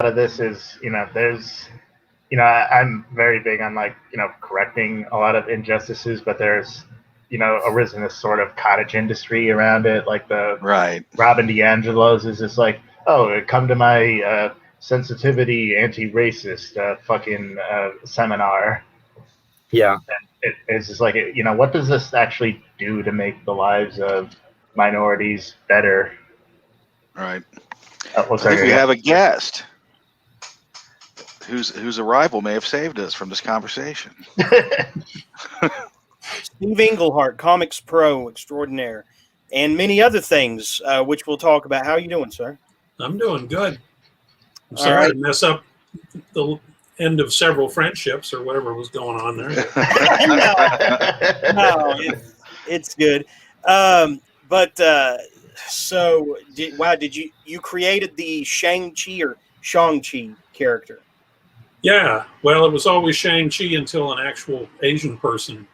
of this is, there's, I'm very big on like, correcting a lot of injustices, but there's, arisen this sort of cottage industry around it. Like the Right. Robin DiAngelo's is just like, oh, come to my sensitivity anti-racist fucking seminar. Yeah. It's just like, what does this actually do to make the lives of minorities better? Right. I think we have a guest whose arrival may have saved us from this conversation. Steve Englehart, comics pro extraordinaire, and many other things, which we'll talk about. How are you doing, sir? I'm doing good. I'm sorry to mess up the end of several friendships or whatever was going on there. no, it's good. So did you created the Shang-Chi or Shang-Chi character? Yeah, well, it was always Shang-Chi until an actual Asian person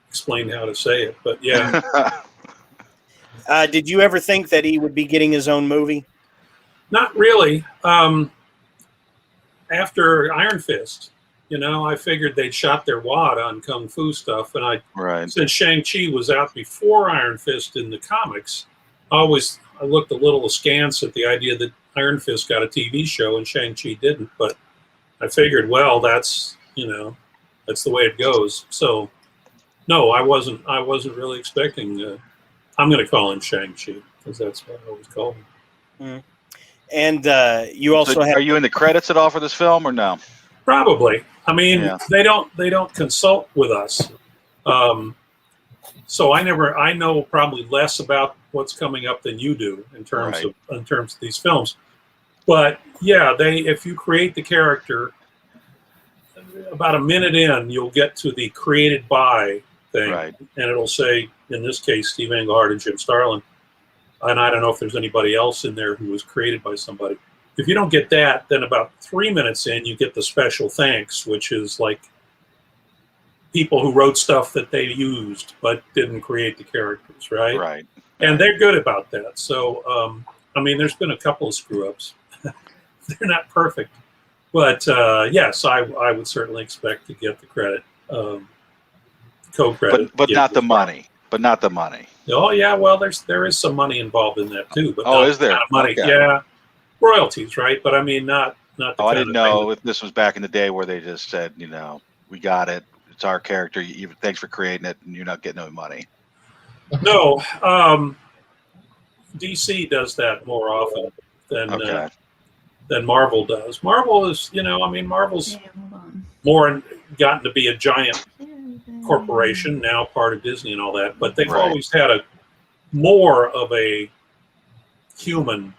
explained how to say it. But yeah. Did you ever think that he would be getting his own movie? Not really. After Iron Fist, I figured they'd shot their wad on Kung Fu stuff. And since Shang-Chi was out before Iron Fist in the comics, I looked a little askance at the idea that Iron Fist got a TV show and Shang-Chi didn't. But I figured, well, that's the way it goes. So, no, I wasn't really expecting. I'm going to call him Shang-Chi because that's what I always call him. Mm. And you also are you in the credits at all for this film or no? Probably. I mean, they don't consult with us, so I know probably less about what's coming up than you do in terms of these films. But yeah, if you create the character, about a minute in, you'll get to the created by thing, and it'll say, in this case, Steve Englehart and Jim Starlin. And I don't know if there's anybody else in there who was created by somebody. If you don't get that, then about 3 minutes in, you get the special thanks, which is like people who wrote stuff that they used but didn't create the characters, right? Right. And they're good about that. So, I mean, there's been a couple of screw-ups. They're not perfect. But, yes, I would certainly expect to get the credit, co-credit. But not the money. But not the money. Oh yeah, well, there is some money involved in that too, but not is there? The kind of money? Okay. Yeah, royalties, right? But I mean, not the. I didn't know if this was back in the day where they just said, we got it. It's our character. Thanks for creating it, and you're not getting no money. No, DC does that more often than Marvel does. Marvel is, Marvel's more gotten to be a giant corporation, now part of Disney and all that, but they've always had more of a human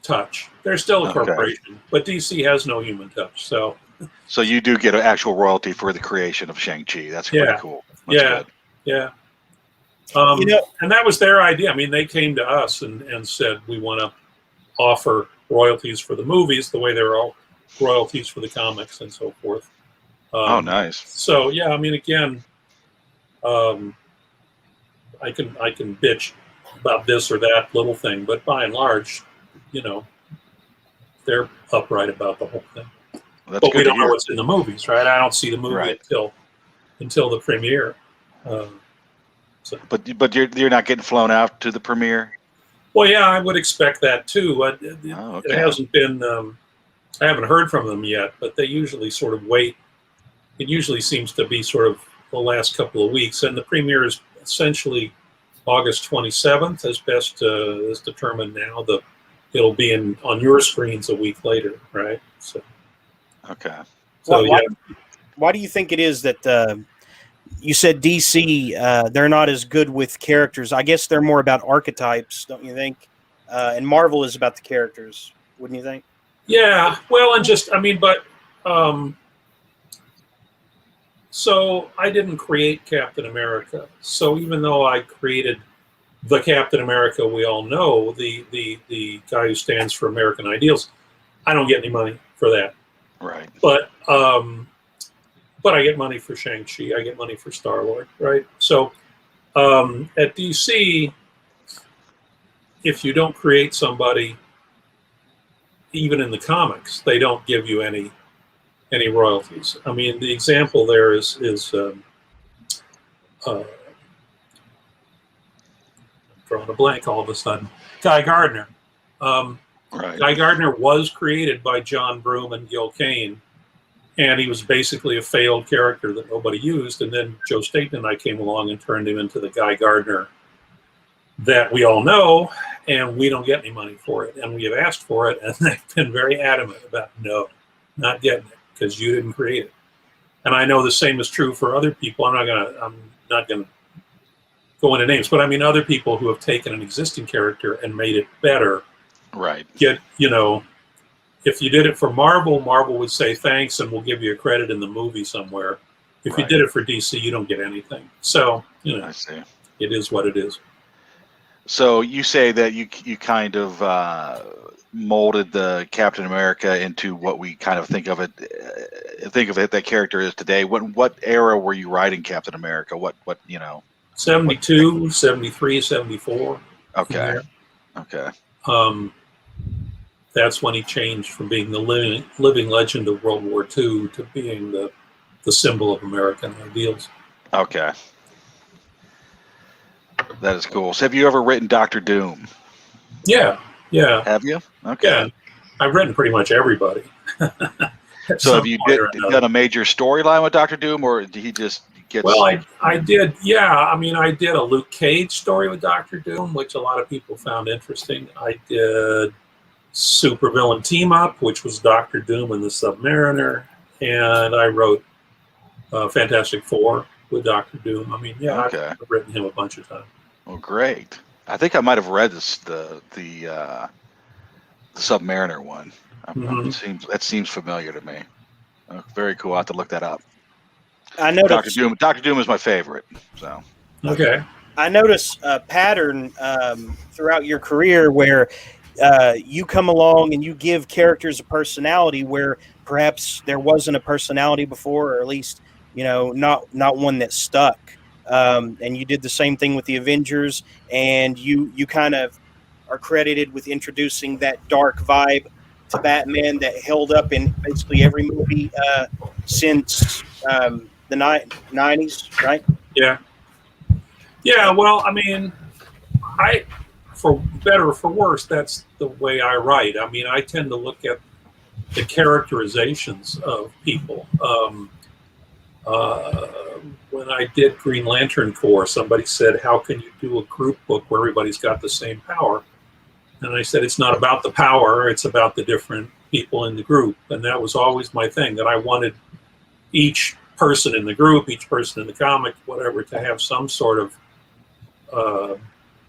touch. They're still a corporation, but DC has no human touch. So you do get an actual royalty for the creation of Shang-Chi. That's pretty cool. That's good. Yeah. And that was their idea. I mean, they came to us and said, we want to offer royalties for the movies the way there are royalties for the comics and so forth. Nice. So yeah, I mean, again, I can bitch about this or that little thing, but by and large, they're upright about the whole thing. Well, but we don't know what's in the movies, right? I don't see the movie until the premiere. But you're not getting flown out to the premiere? Well, yeah, I would expect that too. It hasn't been. I haven't heard from them yet, but they usually sort of wait. It usually seems to be sort of the last couple of weeks, and the premiere is essentially August 27th, as best is determined now. It'll be on your screens a week later, right? So. Okay. So why do you think it is that you said DC they're not as good with characters? I guess they're more about archetypes, don't you think? And Marvel is about the characters, wouldn't you think? Yeah. Well, and so I didn't create Captain America. So even though I created the Captain America we all know, the guy who stands for American ideals, I don't get any money for that. Right. But I get money for Shang-Chi. I get money for Star-Lord, right? So at DC, if you don't create somebody even in the comics, they don't give you any royalties. I mean, the example there is I'm drawing a blank all of a sudden. Guy Gardner. Right. Guy Gardner was created by John Broome and Gil Kane, and he was basically a failed character that nobody used. And then Joe Staten and I came along and turned him into the Guy Gardner that we all know, and we don't get any money for it. And we have asked for it, and they've been very adamant about no, not getting it, because you didn't create it. And I know the same is true for other people. I'm not gonna go into names, but I mean other people who have taken an existing character and made it better. Right. Get, you know, if you did it for Marvel, Marvel would say thanks and we'll give you a credit in the movie somewhere. If you did it for DC, you don't get anything. So, you know, I see. It is what it is. So you say that you kind of molded the Captain America into what we kind of think of it that character is today. What era were you writing Captain America? What 72, 73, 74. Okay. Okay. That's when he changed from being the living legend of World War II to being the symbol of American ideals. Okay. That is cool. So have you ever written Doctor Doom? Yeah. Have you? Okay. Yeah. I've written pretty much everybody. So have you done a major storyline with Doctor Doom, or did he just get... Well, I did. Yeah. I mean, I did a Luke Cage story with Doctor Doom, which a lot of people found interesting. I did Supervillain Team Up, which was Doctor Doom and the Submariner. And I wrote Fantastic Four with Doctor Doom. I mean, yeah, okay. I've written him a bunch of times. Well, great. I think I might have read the Submariner one. That seems familiar to me. Very cool. I'll have to look that up. I noticed Doctor Doom is my favorite. So okay. I notice a pattern throughout your career where you come along and you give characters a personality where perhaps there wasn't a personality before, or at least not one that stuck. And you did the same thing with the Avengers, and you kind of are credited with introducing that dark vibe to Batman that held up in basically every movie since the 90s, right? Yeah. Yeah, well, I mean, for better or for worse, that's the way I write. I mean, I tend to look at the characterizations of people. When I did Green Lantern Corps, somebody said, how can you do a group book where everybody's got the same power? And I said, it's not about the power, it's about the different people in the group. And that was always my thing, that I wanted each person in the group, each person in the comic, whatever, to have some sort of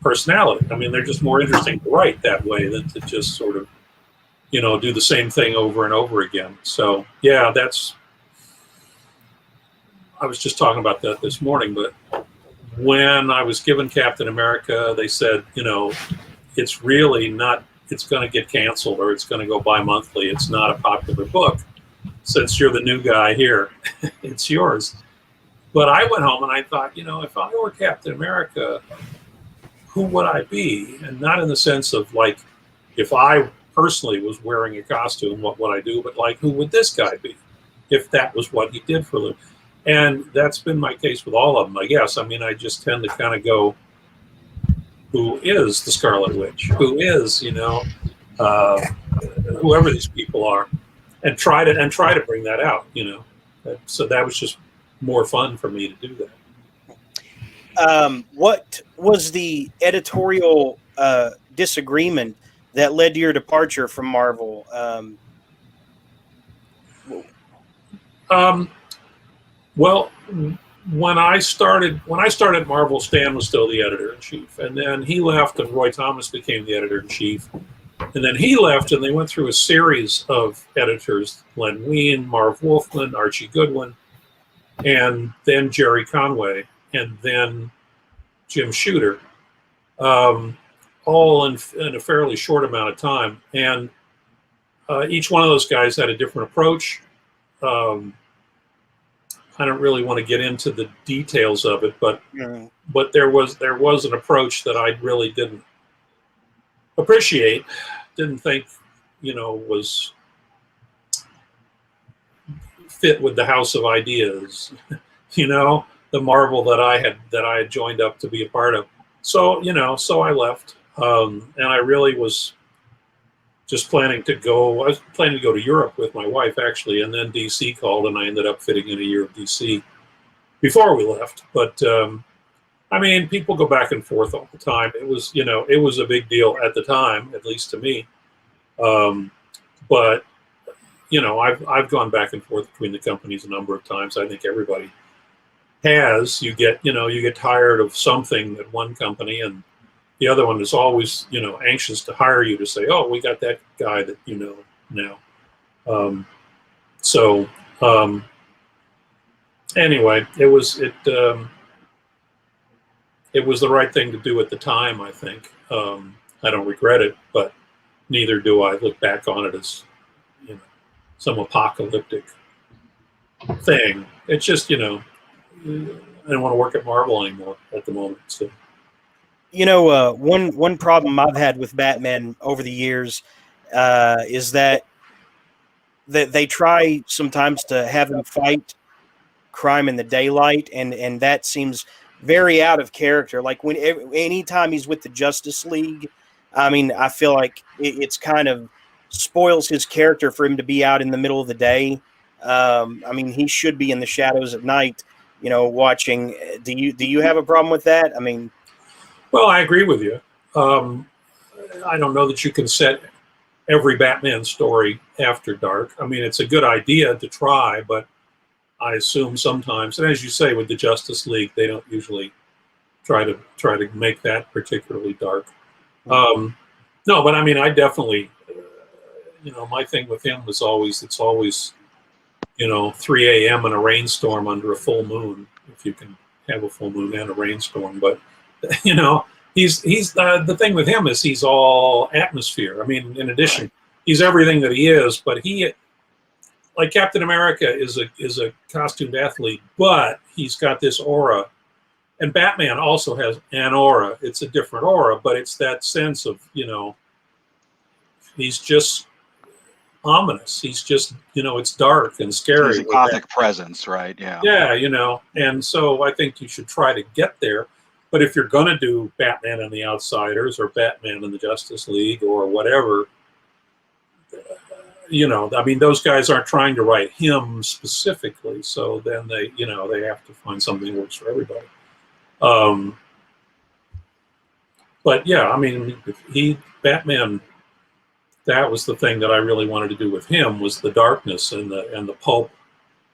personality. I mean, they're just more interesting to write that way than to just sort of, do the same thing over and over again. So, yeah, I was just talking about that this morning, but when I was given Captain America, they said, it's really not, it's going to get canceled or it's going to go bi-monthly. It's not a popular book. Since you're the new guy here, it's yours. But I went home and I thought, if I were Captain America, who would I be? And not in the sense of like, if I personally was wearing a costume, what would I do? But like, who would this guy be if that was what he did for a living? And that's been my case with all of them, I guess. I mean, I just tend to kind of go, who is the Scarlet Witch? Who is, whoever these people are, and try to bring that out, So that was just more fun for me to do that. What was the editorial disagreement that led to your departure from Marvel? Well, when I started Marvel, Stan was still the editor-in-chief, and then he left, and Roy Thomas became the editor-in-chief, and then he left, and they went through a series of editors: Len Wein, Marv Wolfman, Archie Goodwin, and then Jerry Conway, and then Jim Shooter, all in a fairly short amount of time, and each one of those guys had a different approach. I don't really want to get into the details of it, but there was an approach that I really didn't appreciate, didn't think was fit with the House of Ideas, the Marvel that I had joined up to be a part of. So so I left, and I really was just planning to go. I was planning to go to Europe with my wife actually, and then DC called, and I ended up fitting in a year of DC before we left. But I mean, people go back and forth all the time. It was a big deal at the time, at least to me. But I've gone back and forth between the companies a number of times. I think everybody has. You get tired of something at one company, and the other one is always anxious to hire you to say, oh, we got that guy that now. Anyway, it was the right thing to do at the time. I think I don't regret it, but neither do I look back on it as some apocalyptic thing. It's just I don't want to work at Marvel anymore at the moment. So. One problem I've had with Batman over the years is that they try sometimes to have him fight crime in the daylight, and that seems very out of character. Like anytime he's with the Justice League, I mean, I feel like it's kind of spoils his character for him to be out in the middle of the day. I mean, he should be in the shadows at night, watching. Do you have a problem with that? I mean, well, I agree with you. I don't know that you can set every Batman story after dark. I mean, it's a good idea to try, but I assume sometimes, and as you say, with the Justice League, they don't usually try to make that particularly dark. No, but I mean, I definitely, my thing with him was it's always 3 a.m. in a rainstorm under a full moon, if you can have a full moon and a rainstorm. But he's the thing with him is he's all atmosphere. I mean, in addition, he's everything that he is, but he, like Captain America, is a costumed athlete, but he's got this aura. And Batman also has an aura. It's a different aura, but it's that sense of, he's just ominous. He's just, it's dark and scary. He's a gothic presence, right? Yeah. Yeah, and so I think you should try to get there. But if you're going to do Batman and the Outsiders or Batman and the Justice League or whatever, I mean, those guys aren't trying to write him specifically. So then they have to find something that works for everybody. But yeah, I mean, Batman, that was the thing that I really wanted to do with him, was the darkness and the pulp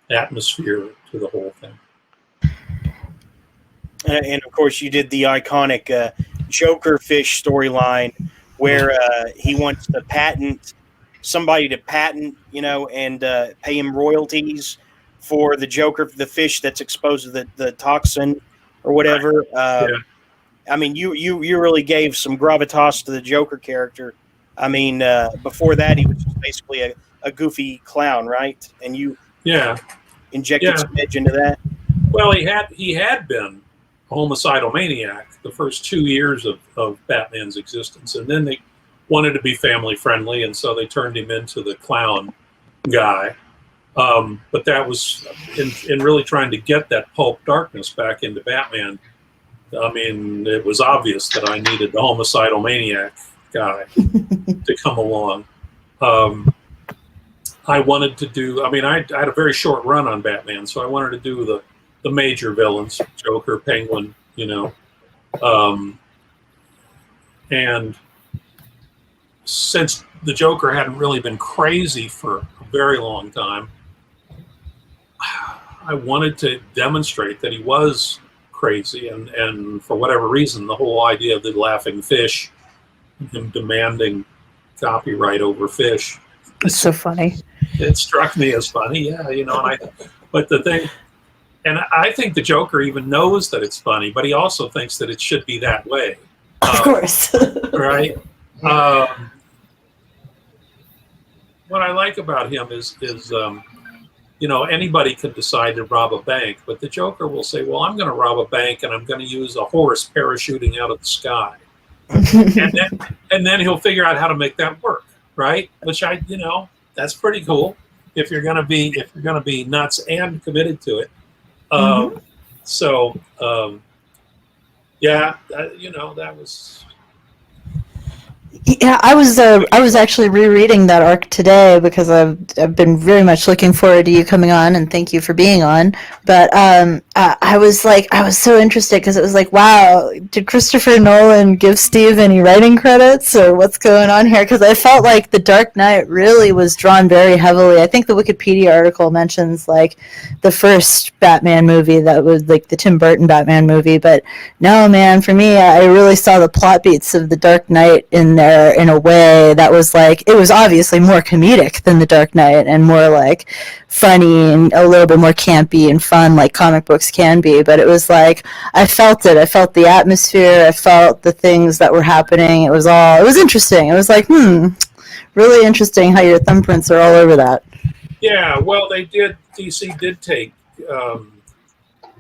atmosphere to the whole thing. And of course, you did the iconic Joker fish storyline where he wants to somebody to patent, and pay him royalties for the Joker, the fish that's exposed to the toxin or whatever. Yeah. I mean, you really gave some gravitas to the Joker character. I mean, before that, he was just basically a goofy clown, right? And you injected some edge into that. Well, he had been a homicidal maniac the first 2 years of Batman's existence, and then they wanted to be family friendly, and so they turned him into the clown guy. But that was in really trying to get that pulp darkness back into Batman. I mean, it was obvious that I needed the homicidal maniac guy to come along. I wanted to do, I mean, I had a very short run on Batman, so I wanted to do the major villains, Joker, Penguin, and since the Joker hadn't really been crazy for a very long time, I wanted to demonstrate that he was crazy, and for whatever reason, the whole idea of the laughing fish, him demanding copyright over fish. It's so funny. It struck me as funny, but the thing, and I think the Joker even knows that it's funny, but he also thinks that it should be that way. Of course. Right? What I like about him is anybody could decide to rob a bank, but the Joker will say, well, I'm going to rob a bank and I'm going to use a horse parachuting out of the sky. And then he'll figure out how to make that work. right? Which that's pretty cool if you're gonna be nuts and committed to it. Mhm. So yeah, that was Yeah, I was actually rereading that arc today because I've been very much looking forward to you coming on, and thank you for being on. But I was like, I was so interested because it was like, wow, did Christopher Nolan give Steve any writing credits or what's going on here? Because I felt like The Dark Knight really was drawn very heavily. I think the Wikipedia article mentions like the first Batman movie that was like the Tim Burton Batman movie, but no, man, for me, I really saw the plot beats of The Dark Knight in there in a way that was like, it was obviously more comedic than The Dark Knight and more like funny and a little bit more campy and fun like comic books can be. But it was like, I felt it. I felt the atmosphere. I felt the things that were happening. It was interesting. It was like, really interesting how your thumbprints are all over that. yeah. Well, DC did take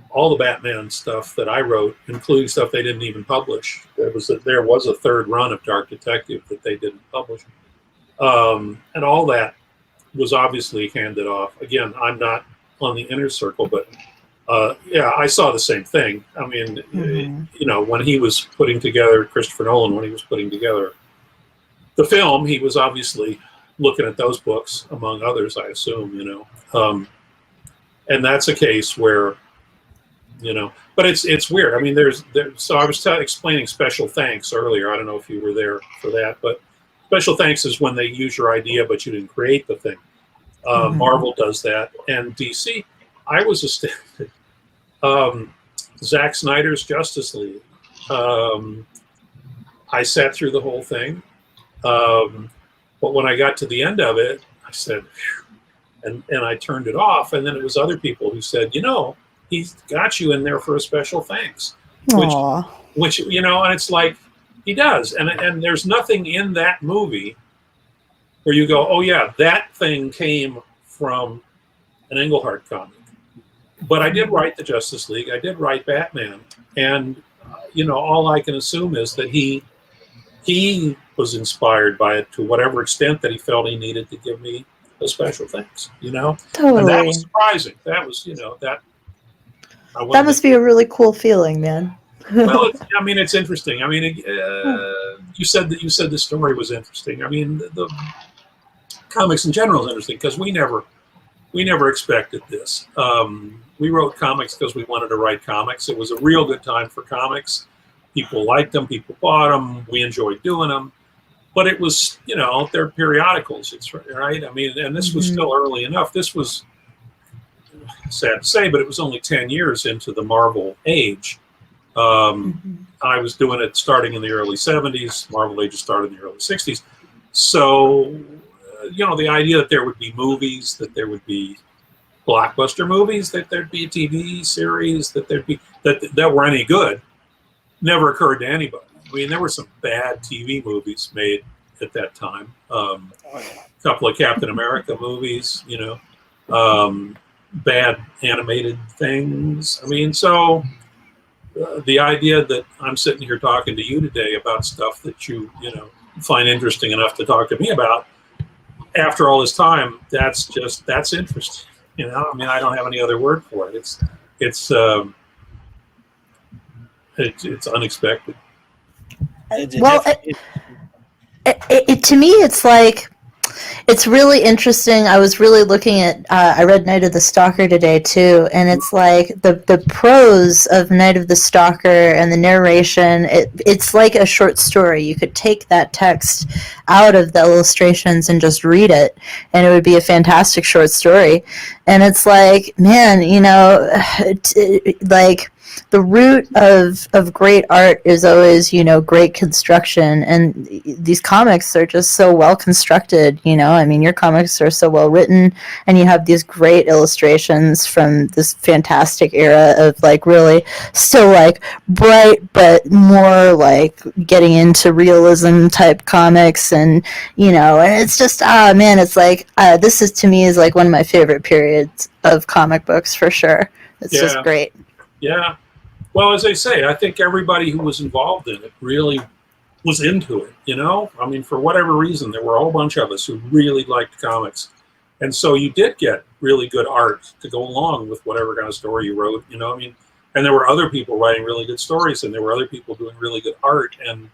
all the Batman stuff that I wrote, including stuff they didn't even publish. There was a third run of Dark Detective that they didn't publish, and all that was obviously handed off. Again, I'm not on the inner circle, but yeah, I saw the same thing. I mean, when he was putting together Christopher Nolan, when he was putting together the film, he was obviously looking at those books among others, I assume. And that's a case where. But it's weird. I mean, so I was explaining special thanks earlier. I don't know if you were there for that, but special thanks is when they use your idea, but you didn't create the thing. Marvel does that, and DC. I was astounded. Zack Snyder's Justice League. I sat through the whole thing, but when I got to the end of it, I said, phew, and I turned it off, and then it was other people who said, he's got you in there for a special thanks, which and it's like he does, and there's nothing in that movie where you go, oh yeah, that thing came from an Englehart comic. But I did write the Justice League, I did write Batman, and all I can assume is that he was inspired by it to whatever extent that he felt he needed to give me a special thanks. Totally. And that was surprising. That was that. That must be a really cool feeling, man. Well, it's interesting. I mean, you said the story was interesting. I mean, the comics in general is interesting because we never expected this. We wrote comics because we wanted to write comics. It was a real good time for comics. People liked them. People bought them. We enjoyed doing them. But it was, they're periodicals. It's right. I mean, and this was still early enough. This was sad to say, but it was only 10 years into the Marvel age. I was doing it starting in the early 70s. Marvel Age started in the early 60s. So, the idea that there would be movies, that there would be blockbuster movies, that there'd be a TV series, that there'd be that were any good, never occurred to anybody. I mean, there were some bad TV movies made at that time. A couple of Captain America movies, bad animated things. I mean, so the idea that I'm sitting here talking to you today about stuff that you find interesting enough to talk to me about after all this time, that's interesting. I mean, I don't have any other word for it. It's unexpected. Well, to me, it's like, it's really interesting. I was really looking at, I read Night of the Stalker today too, and it's like the prose of Night of the Stalker and the narration, it's like a short story. You could take that text out of the illustrations and just read it, and it would be a fantastic short story. And it's like, man, like, the root of great art is always, great construction, and these comics are just so well constructed, I mean, your comics are so well written, and you have these great illustrations from this fantastic era of, like, really still, like, bright, but more, like, getting into realism type comics, and, and it's just, man, it's like, this is, to me, is, like, one of my favorite periods of comic books, for sure. It's just great. Yeah. Well, as I say, I think everybody who was involved in it really was into it, you know? I mean, for whatever reason, there were a whole bunch of us who really liked comics. And so you did get really good art to go along with whatever kind of story you wrote, you know? I mean, and there were other people writing really good stories, and there were other people doing really good art. And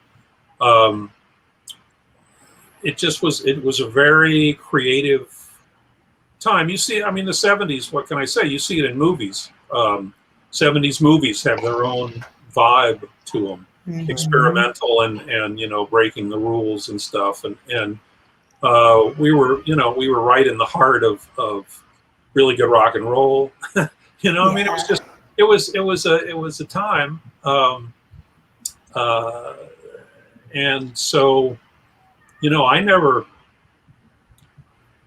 it was a very creative time. You see, I mean, the 70s, what can I say? You see it in movies. 70s movies have their own vibe to them. Experimental and you know, breaking the rules and stuff, and we were right in the heart of really good rock and roll. You know, I mean, it was a time, and so, you know, I never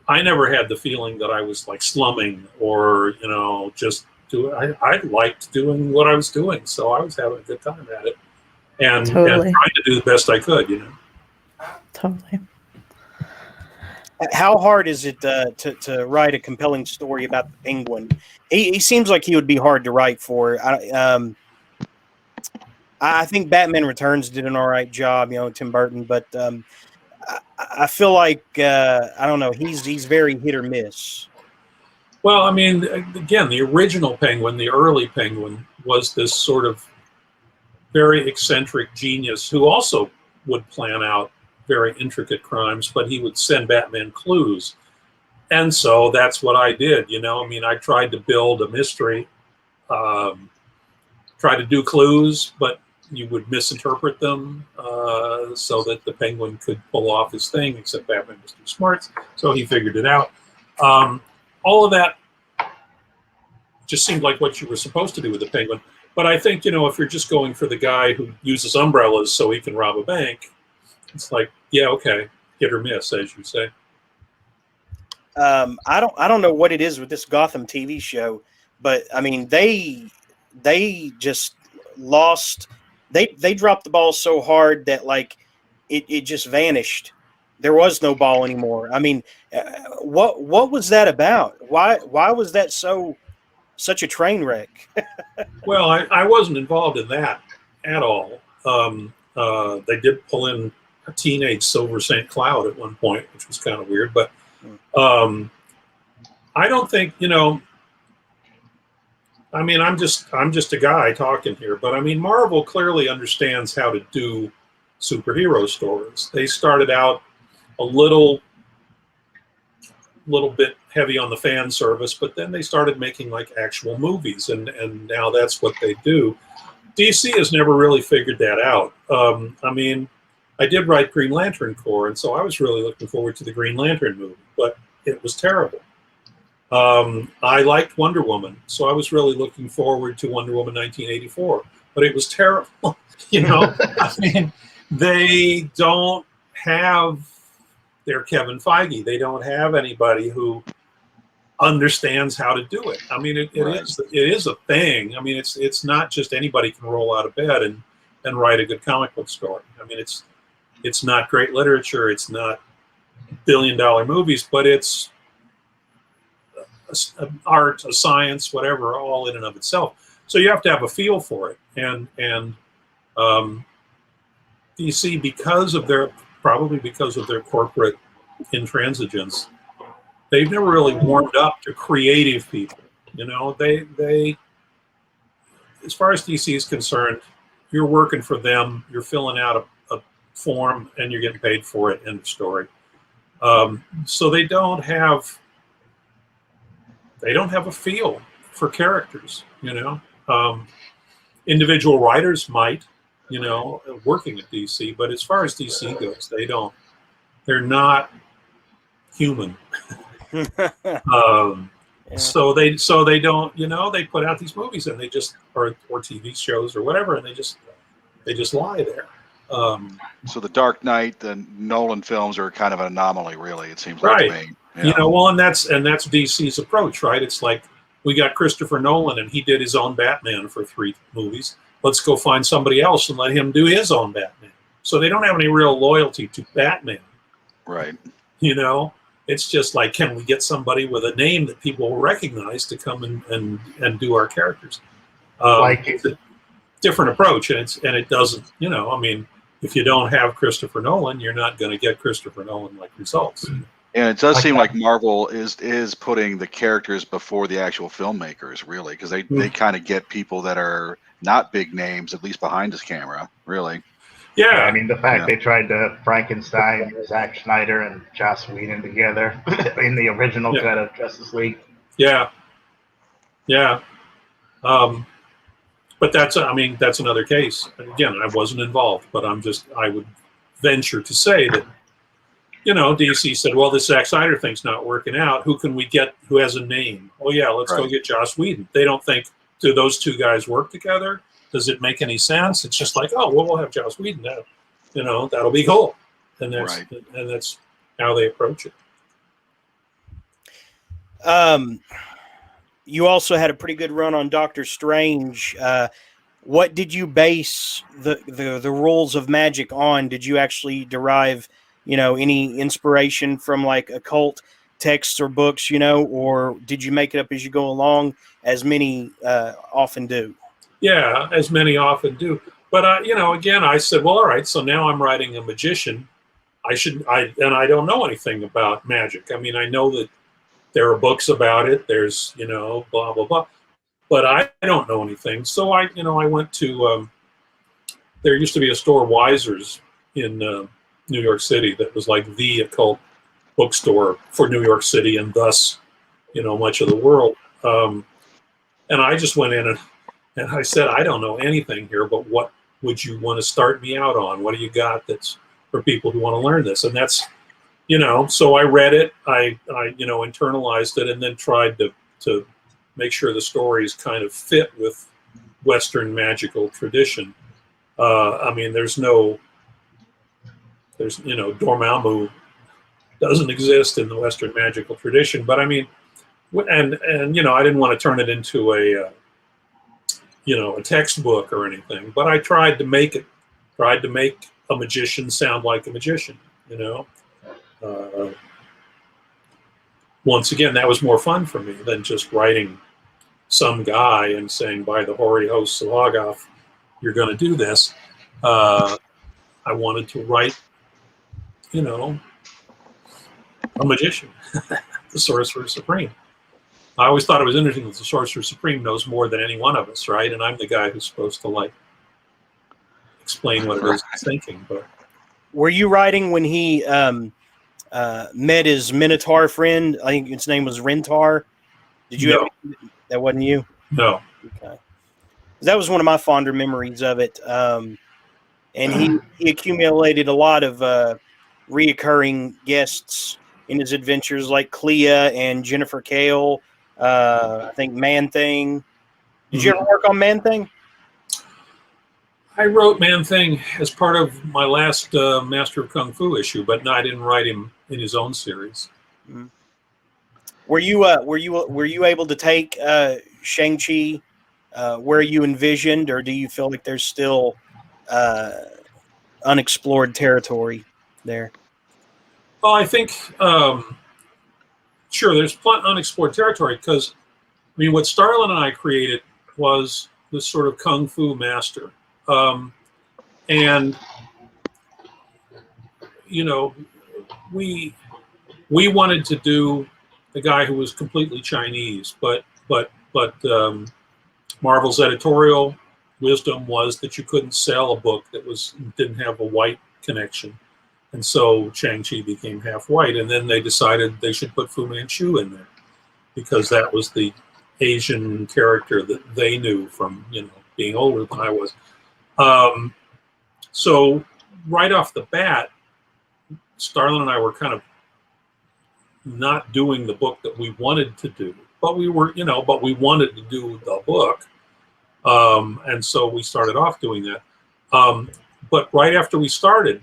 had the feeling that I was like slumming or, you know, just I liked doing what I was doing, so I was having a good time at it. And trying to do the best I could, you know. Totally. How hard is it to write a compelling story about the Penguin? He seems like he would be hard to write for. I think Batman Returns did an all right job, you know, Tim Burton, but I feel like I don't know. He's very hit or miss. Well, I mean, again, the original Penguin, the early Penguin, was this sort of very eccentric genius who also would plan out very intricate crimes, but he would send Batman clues. And so that's what I did, you know. I mean, I tried to build a mystery, try to do clues, but you would misinterpret them so that the Penguin could pull off his thing, except Batman was too smart, so he figured it out. All of that just seemed like what you were supposed to do with the Penguin. But I think, you know, if you're just going for the guy who uses umbrellas so he can rob a bank, it's like, yeah, okay, hit or miss, as you say. I don't know what it is with this Gotham TV show, but I mean, they just lost. They dropped the ball so hard that like it just vanished. There was no ball anymore. I mean, what was that about? Why was that such a train wreck? Well, I wasn't involved in that at all. They did pull in a teenage Silver St. Cloud at one point, which was kind of weird. But I don't think, you know, I mean, I'm just a guy talking here. But I mean, Marvel clearly understands how to do superhero stories. They started out a little bit heavy on the fan service, but then they started making like actual movies, and now that's what they do. DC has never really figured that out. I mean, I did write Green Lantern Corps, and so I was really looking forward to the Green Lantern movie, but it was terrible. I liked Wonder Woman, so I was really looking forward to Wonder Woman 1984, but it was terrible. You know, I mean, they don't have their Kevin Feige. They don't have anybody who understands how to do it. I mean, it is a thing. I mean, it's not just anybody can roll out of bed and write a good comic book story. I mean, it's not great literature. It's not billion-dollar movies, but it's art, a science, whatever, all in and of itself. So you have to have a feel for it. And DC, because of their corporate intransigence, they've never really warmed up to creative people. You know, they as far as DC is concerned, you're working for them, you're filling out a form, and you're getting paid for it. End of story. So they don't have a feel for characters. You know, individual writers might, you know, working at DC, but as far as DC goes, they don't. They're not human. So they don't, you know, they put out these movies and they just or TV shows or whatever, and they just lie there. So the Dark Knight, the Nolan films are kind of an anomaly, really. It seems like to me. Yeah. You know, well, and that's DC's approach, right? It's like we got Christopher Nolan and he did his own Batman for 3 movies. Let's go find somebody else and let him do his own Batman. So they don't have any real loyalty to Batman. Right. You know, it's just like, can we get somebody with a name that people will recognize to come and do our characters? It's a different approach, and it doesn't, you know, I mean, if you don't have Christopher Nolan, you're not going to get Christopher Nolan-like results. And it does Like seem that. like Marvel is putting the characters before the actual filmmakers, really, because they kind of get people that are not big names, at least behind his camera, really. Yeah, I Yeah, mean, the fact they tried to Frankenstein Zack Snyder and Joss Whedon together in the original Yeah. cut of Justice League. yeah. But that's another case. Again, I wasn't involved, but I would venture to say that, DC said, well, this Zack Snyder thing's not working out. Who can we get who has a name? Oh, yeah, let's go get Joss Whedon. They don't think, do those two guys work together? Does it make any sense? It's just like, oh, well, we'll have Joss Whedon now. That'll be cool. And that's how they approach it. You also had a pretty good run on Doctor Strange. What did you base the rules of magic on? Did you actually derive, any inspiration from like occult texts or books, or did you make it up as you go along, as many often do? Yeah, as many often do. But again, I said, well, all right. So now I'm writing a magician. I don't know anything about magic. I mean, I know that there are books about it. There's blah blah blah. But I don't know anything. So I went to. There used to be a store, Weiser's, in New York City, that was like the occult bookstore for New York City and thus, much of the world. And I just went in and I said, I don't know anything here, but what would you want to start me out on? What do you got that's for people who want to learn this? And that's, so I read it, I internalized it, and then tried to make sure the stories kind of fit with Western magical tradition. I mean, there's Dormammu doesn't exist in the Western magical tradition, but I mean, and I didn't want to turn it into a textbook or anything, but I tried to make a magician sound like a magician, once again, that was more fun for me than just writing some guy and saying, by the hoary hosts of Logoth, you're going to do this. I wanted to write, a magician, the Sorcerer Supreme. I always thought it was interesting that the Sorcerer Supreme knows more than any one of us, right? And I'm the guy who's supposed to explain what it is he's thinking. But were you writing when he met his Minotaur friend? I think his name was Rentar. Did you? No. That wasn't you? No. Okay. That was one of my fonder memories of it. And he accumulated a lot of reoccurring guests in his adventures, like Clea and Jennifer Kale. I think Man Thing. Did you ever work on Man Thing? I wrote Man Thing as part of my last Master of Kung Fu issue, but no, I didn't write him in his own series. Mm-hmm. Were you able to take Shang-Chi where you envisioned, or do you feel like there's still unexplored territory there? Well, I think sure, there's unexplored territory because, I mean, what Starlin and I created was this sort of kung fu master, and we wanted to do a guy who was completely Chinese, but Marvel's editorial wisdom was that you couldn't sell a book that didn't have a white connection. And so Shang-Chi became half white, and then they decided they should put Fu Manchu in there because that was the Asian character that they knew from being older than I was. So right off the bat, Starlin and I were kind of not doing the book that we wanted to do, but we wanted to do the book, and so we started off doing that. But right after we started,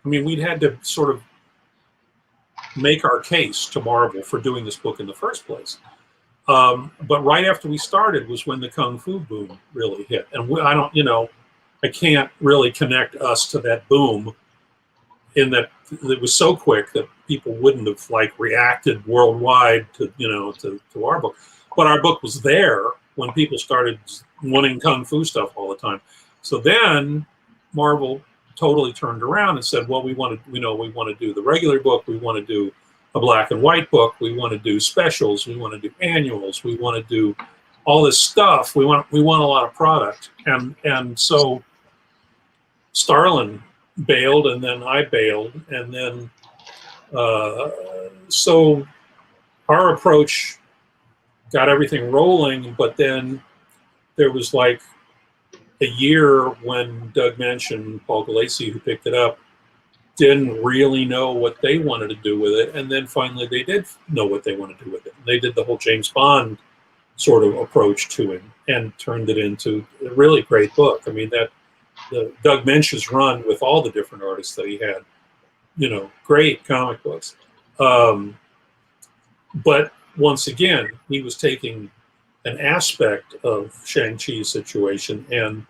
I mean, we'd had to sort of make our case to Marvel for doing this book in the first place. But right after we started was when the Kung Fu boom really hit. And I can't really connect us to that boom in that it was so quick that people wouldn't have reacted worldwide to our book. But our book was there when people started wanting Kung Fu stuff all the time. So then Marvel totally turned around and said, well, we want to do the regular book, we want to do a black and white book, we want to do specials, we want to do annuals, we want to do all this stuff. We want a lot of product, and so Starlin bailed, and then I bailed, and then so our approach got everything rolling, but then there was like a year when Doug Mensch and Paul Gulacy, who picked it up, didn't really know what they wanted to do with it, and then finally they did know what they wanted to do with it. They did the whole James Bond sort of approach to him and turned it into a really great book. I mean, that the Doug Mensch's run with all the different artists that he had, great comic books. But once again, he was taking an aspect of Shang-Chi's situation and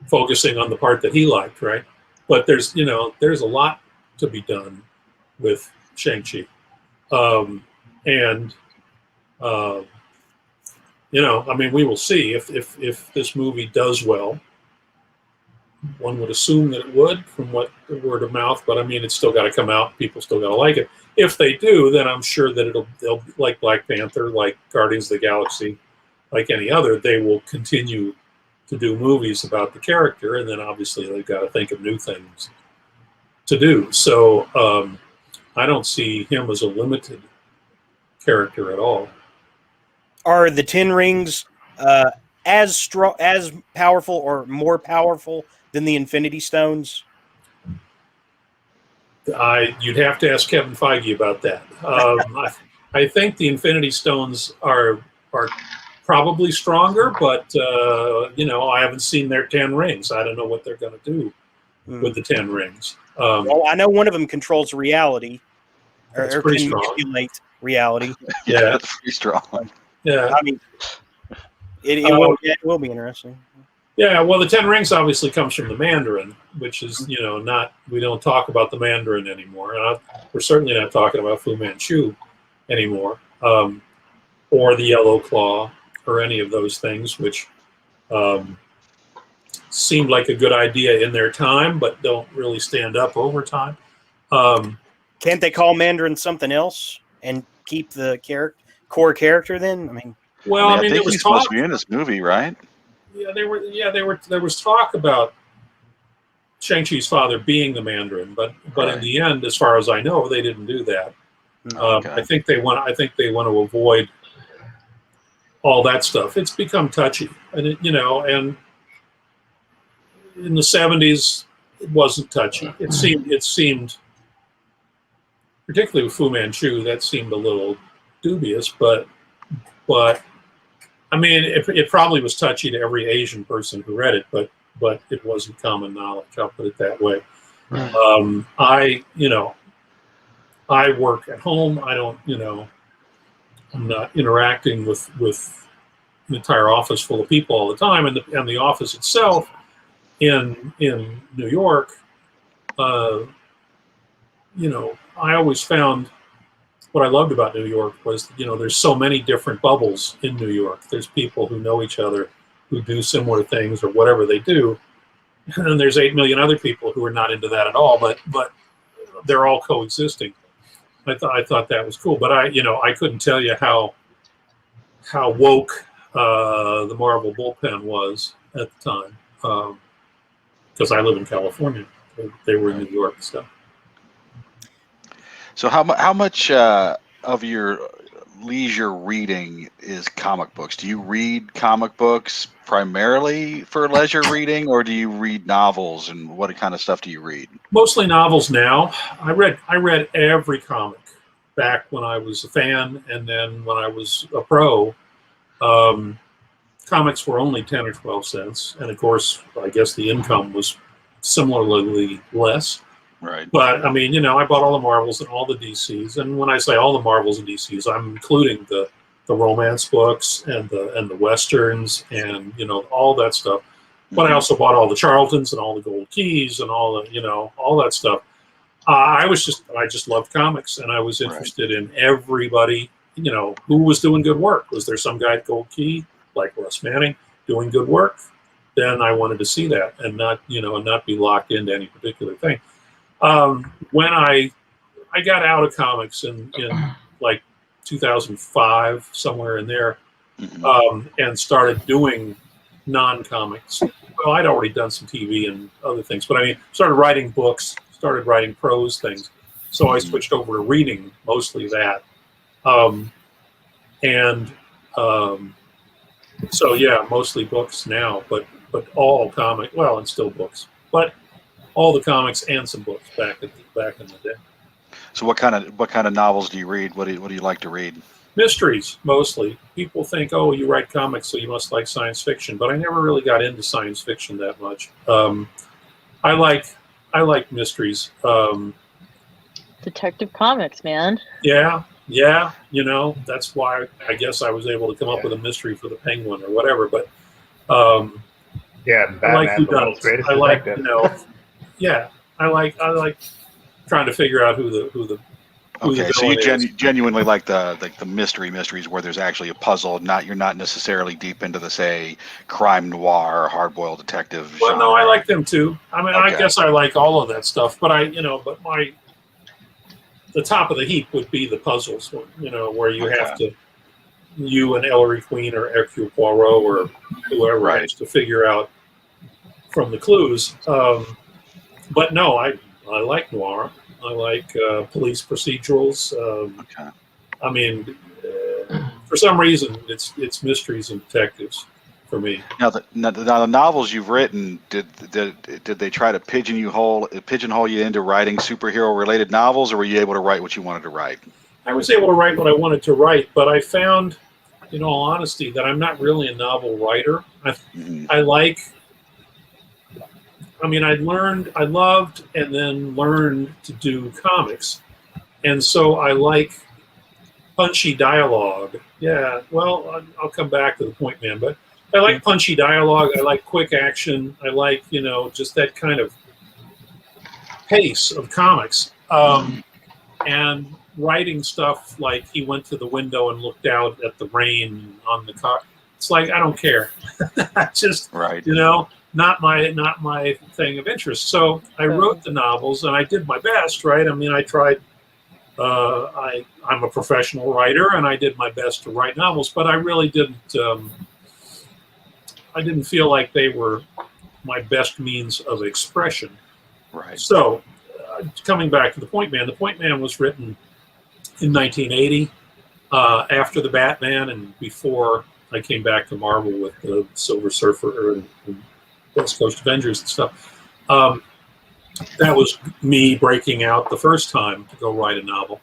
focusing on the part that he liked, right? But there's a lot to be done with Shang-Chi. I mean, we will see if this movie does well. One would assume that it would, from what the word of mouth, but I mean, it's still got to come out. People still got to like it. If they do, then I'm sure that they'll like Black Panther, like Guardians of the Galaxy, like any other. They will continue to do movies about the character, and then obviously they've got to think of new things to do. So I don't see him as a limited character at all. Are the Ten Rings as strong, as powerful, or more powerful than the Infinity Stones? You'd have to ask Kevin Feige about that. I think the Infinity Stones are probably stronger, but I haven't seen their 10 rings. I don't know what they're going to do with the 10 rings. Well, I know one of them controls reality, or can manipulate reality. Yeah, that's pretty strong. Yeah, I mean, it will be interesting. Yeah, well, the 10 rings obviously comes from the Mandarin, which is, we don't talk about the Mandarin anymore. We're certainly not talking about Fu Manchu anymore, or the Yellow Claw, or any of those things, which seemed like a good idea in their time, but don't really stand up over time. Can't they call Mandarin something else and keep the core character then? I mean, I think he's supposed to be in this movie, right? Yeah, there was talk about Shang-Chi's father being the Mandarin, but right. In the end, as far as I know, they didn't do that. Okay. I think they want to avoid all that stuff. It's become touchy, and and in the 70s, it wasn't touchy. It seemed, particularly with Fu Manchu, that seemed a little dubious, but I mean, it probably was touchy to every Asian person who read it, but it wasn't common knowledge. I'll put it that way. I work at home. I don't, I'm not interacting with an entire office full of people all the time, and the office itself in New York, I always found. What I loved about New York was, there's so many different bubbles in New York. There's people who know each other, who do similar things or whatever they do. And then there's 8 million other people who are not into that at all, but they're all coexisting. I thought that was cool. But I couldn't tell you how woke the Marvel bullpen was at the time, because I live in California. They were in New York and stuff. So how much of your leisure reading is comic books? Do you read comic books primarily for leisure reading, or do you read novels, and what kind of stuff do you read? Mostly novels now. I read every comic back when I was a fan, and then when I was a pro. Comics were only 10 or 12 cents, and of course, I guess the income was similarly less. Right. But I mean, I bought all the Marvels and all the DCs, and when I say all the Marvels and DCs, I'm including the romance books and the westerns and all that stuff. But I also bought all the Charltons and all the Gold Keys and all the all that stuff. I just loved comics, and I was interested in everybody who was doing good work. Was there some guy at Gold Key like Russ Manning doing good work then I wanted to see that and not be locked into any particular thing. When I got out of comics in like 2005, somewhere in there, and started doing non-comics. Well, I'd already done some TV and other things, but I mean, started writing books, started writing prose things. So I switched over to reading mostly that. So yeah, mostly books now, but all comic, well, and still books, but all the comics and some books back in the day. So what kind of novels do you read? What do you like to read? Mysteries, mostly. People think, oh, you write comics, so you must like science fiction. But I never really got into science fiction that much. I like mysteries. Detective Comics, man. Yeah. That's why I guess I was able to come up with a mystery for the Penguin or whatever. But Batman, I like the world's greatest detective. I like trying to figure out who the Okay, so you genuinely like the mysteries where there's actually a puzzle. You're not necessarily deep into the, say, crime noir or hard-boiled detective genre. Well, no, I like them too. I mean, okay. I guess I like all of that stuff, but the top of the heap would be the puzzles. Where you have to, you and Ellery Queen or Hercule Poirot or whoever has to figure out from the clues. But no, I like noir. I like police procedurals. I mean, for some reason, it's mysteries and detectives for me. Now the novels you've written, did they try to pigeonhole you into writing superhero related novels, or were you able to write what you wanted to write? I was able to write what I wanted to write, but I found, in all honesty, that I'm not really a novel writer. I loved and then learned to do comics. And so I like punchy dialogue. Yeah, well, I'll come back to the point, man. But I like punchy dialogue. I like quick action. I like, just that kind of pace of comics. And writing stuff like he went to the window and looked out at the rain on the car. It's like, I don't care. Just, not my thing of interest. So I wrote the novels and I did my best, right? I mean, I tried, I'm a professional writer and I did my best to write novels, but I really didn't, I didn't feel like they were my best means of expression. Right. So coming back to The Point Man was written in 1980, after the Batman and before I came back to Marvel with the Silver Surfer and West Coast Avengers and stuff. That was me breaking out the first time to go write a novel,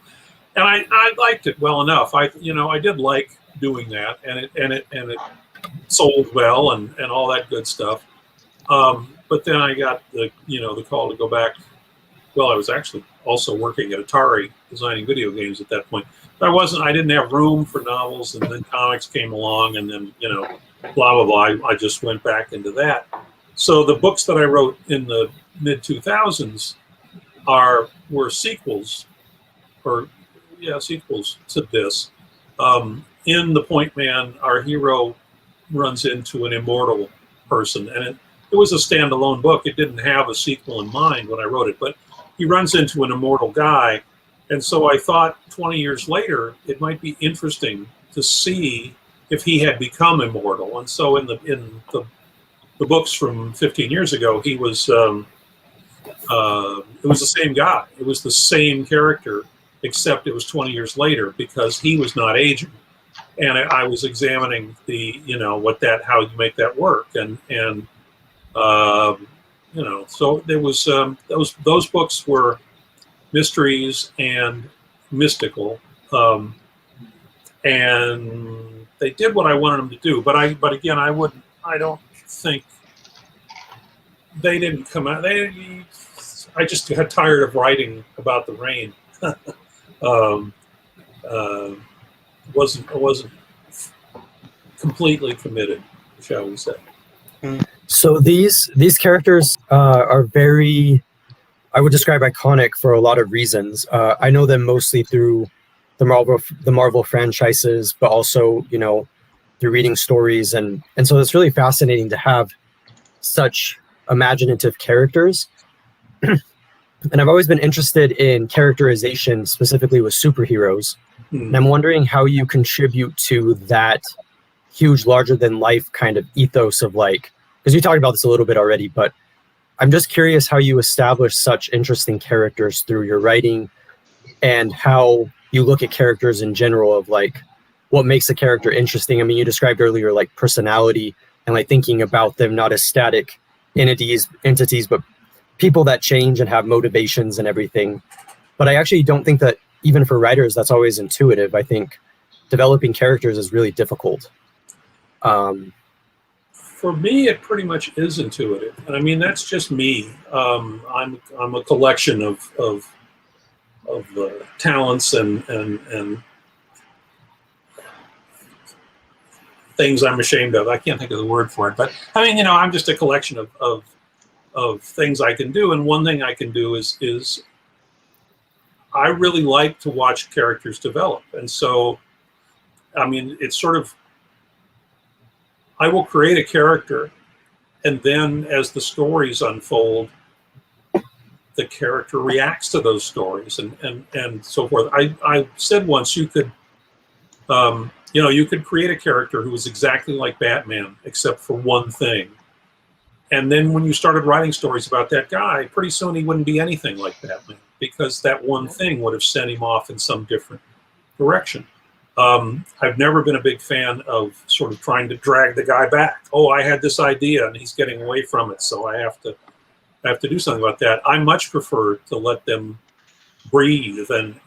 and I liked it well enough. I did like doing that, and it sold well and all that good stuff. But then I got the call to go back. Well, I was actually also working at Atari designing video games at that point. But I didn't have room for novels, and then comics came along, and then blah blah blah. I just went back into that. So the books that I wrote in the mid 2000s were sequels, sequels to this. In The Point Man, our hero runs into an immortal person, and it was a standalone book. It didn't have a sequel in mind when I wrote it, but he runs into an immortal guy, and so I thought 20 years later it might be interesting to see if he had become immortal. And so in the books from 15 years ago, he was it was the same guy. It was the same character, except it was 20 years later because he was not aging. And I was examining how you make that work, and so there was those books were mysteries and mystical, and they did what I wanted them to do. But again, I don't think they didn't come out. I just got tired of writing about the rain. wasn't completely committed, shall we say. So these characters are very, I would describe, iconic for a lot of reasons. I know them mostly through the Marvel franchises, but also through reading stories, and so it's really fascinating to have such imaginative characters. And I've always been interested in characterization, specifically with superheroes. And I'm wondering how you contribute to that huge, larger than life kind of ethos of like, because you talked about this a little bit already, but I'm just curious how you establish such interesting characters through your writing, and how you look at characters in general of like what makes a character interesting. I mean, you described earlier like personality and like thinking about them not as static entities, but people that change and have motivations and everything. But I actually don't think that even for writers, that's always intuitive. I think developing characters is really difficult. For me, it pretty much is intuitive, and I mean that's just me. I'm a collection of talents and things I'm ashamed of. I can't think of the word for it, but I mean, I'm just a collection of things I can do, and one thing I can do is I really like to watch characters develop, and so I mean it's sort of, I will create a character, and then as the stories unfold, the character reacts to those stories and so forth. I said once you could you could create a character who was exactly like Batman except for one thing. And then when you started writing stories about that guy, pretty soon he wouldn't be anything like Batman, because that one thing would have sent him off in some different direction. I've never been a big fan of sort of trying to drag the guy back. Oh, I had this idea and he's getting away from it, so I have to do something about that. I much prefer to let them breathe and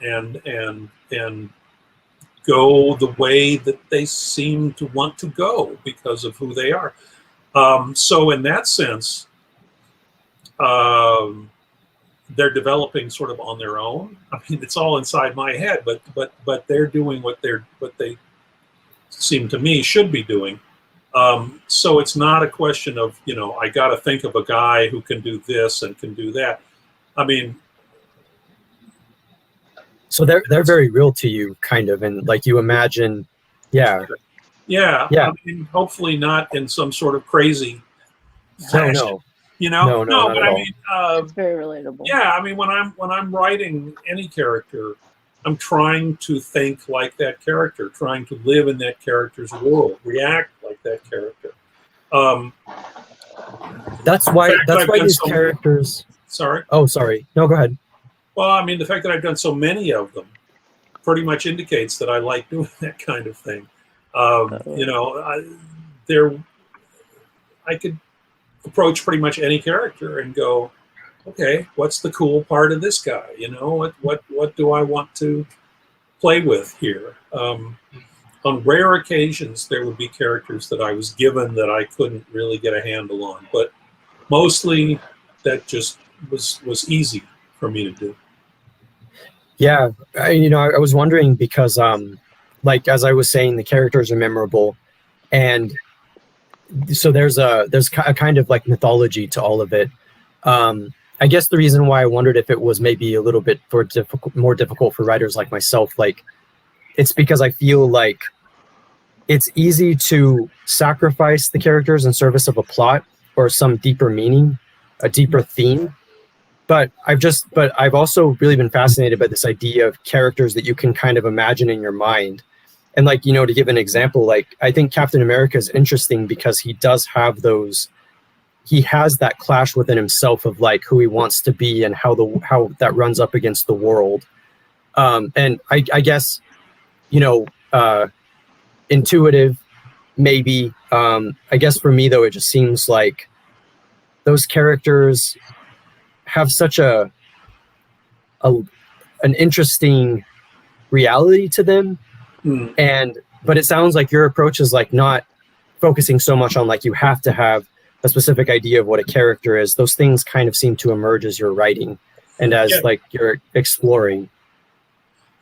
go the way that they seem to want to go because of who they are. So in that sense, they're developing sort of on their own. I mean, it's all inside my head, but they're doing what they seem to me should be doing. So it's not a question of, I got to think of a guy who can do this and can do that. I mean, so they're very real to you, kind of, and like you imagine, yeah. I mean, hopefully not in some sort of crazy fashion. No, but I mean, It's very relatable. yeah, I mean, when I'm writing any character, I'm trying to think like that character, trying to live in that character's world, react like that character. That's why these characters. Sorry. Oh, sorry. No, go ahead. Well, I mean, the fact that I've done so many of them pretty much indicates that I like doing that kind of thing. I could approach pretty much any character and go, okay, what's the cool part of this guy? What do I want to play with here? On rare occasions, there would be characters that I was given that I couldn't really get a handle on, but mostly that just was easy for me to do. Yeah, I was wondering because, like as I was saying, the characters are memorable, and so there's a kind of like mythology to all of it. I guess the reason why I wondered if it was maybe a little bit more difficult for writers like myself, like it's because I feel like it's easy to sacrifice the characters in service of a plot or some deeper meaning, a deeper theme. But I've also really been fascinated by this idea of characters that you can kind of imagine in your mind. And like, to give an example, like I think Captain America is interesting because he does have he has that clash within himself of like who he wants to be and how that runs up against the world. And I guess, intuitive, maybe. I guess for me though, it just seems like those characters have such an interesting reality to them. But it sounds like your approach is like not focusing so much on like you have to have a specific idea of what a character is. Those things kind of seem to emerge as you're writing and as like you're exploring.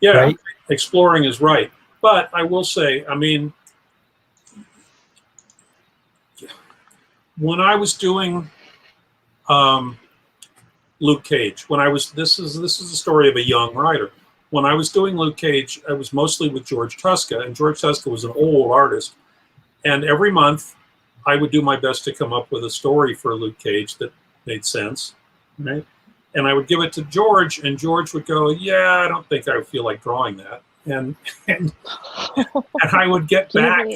Yeah, right? Exploring is right. But I will say, I mean, when I was doing Luke Cage, this is the story of a young writer. When I was doing Luke Cage, I was mostly with George Tuska, and George Tuska was an old artist. And every month I would do my best to come up with a story for Luke Cage that made sense, right? And I would give it to George, and George would go, "Yeah, I don't think I feel like drawing that," and I would get back.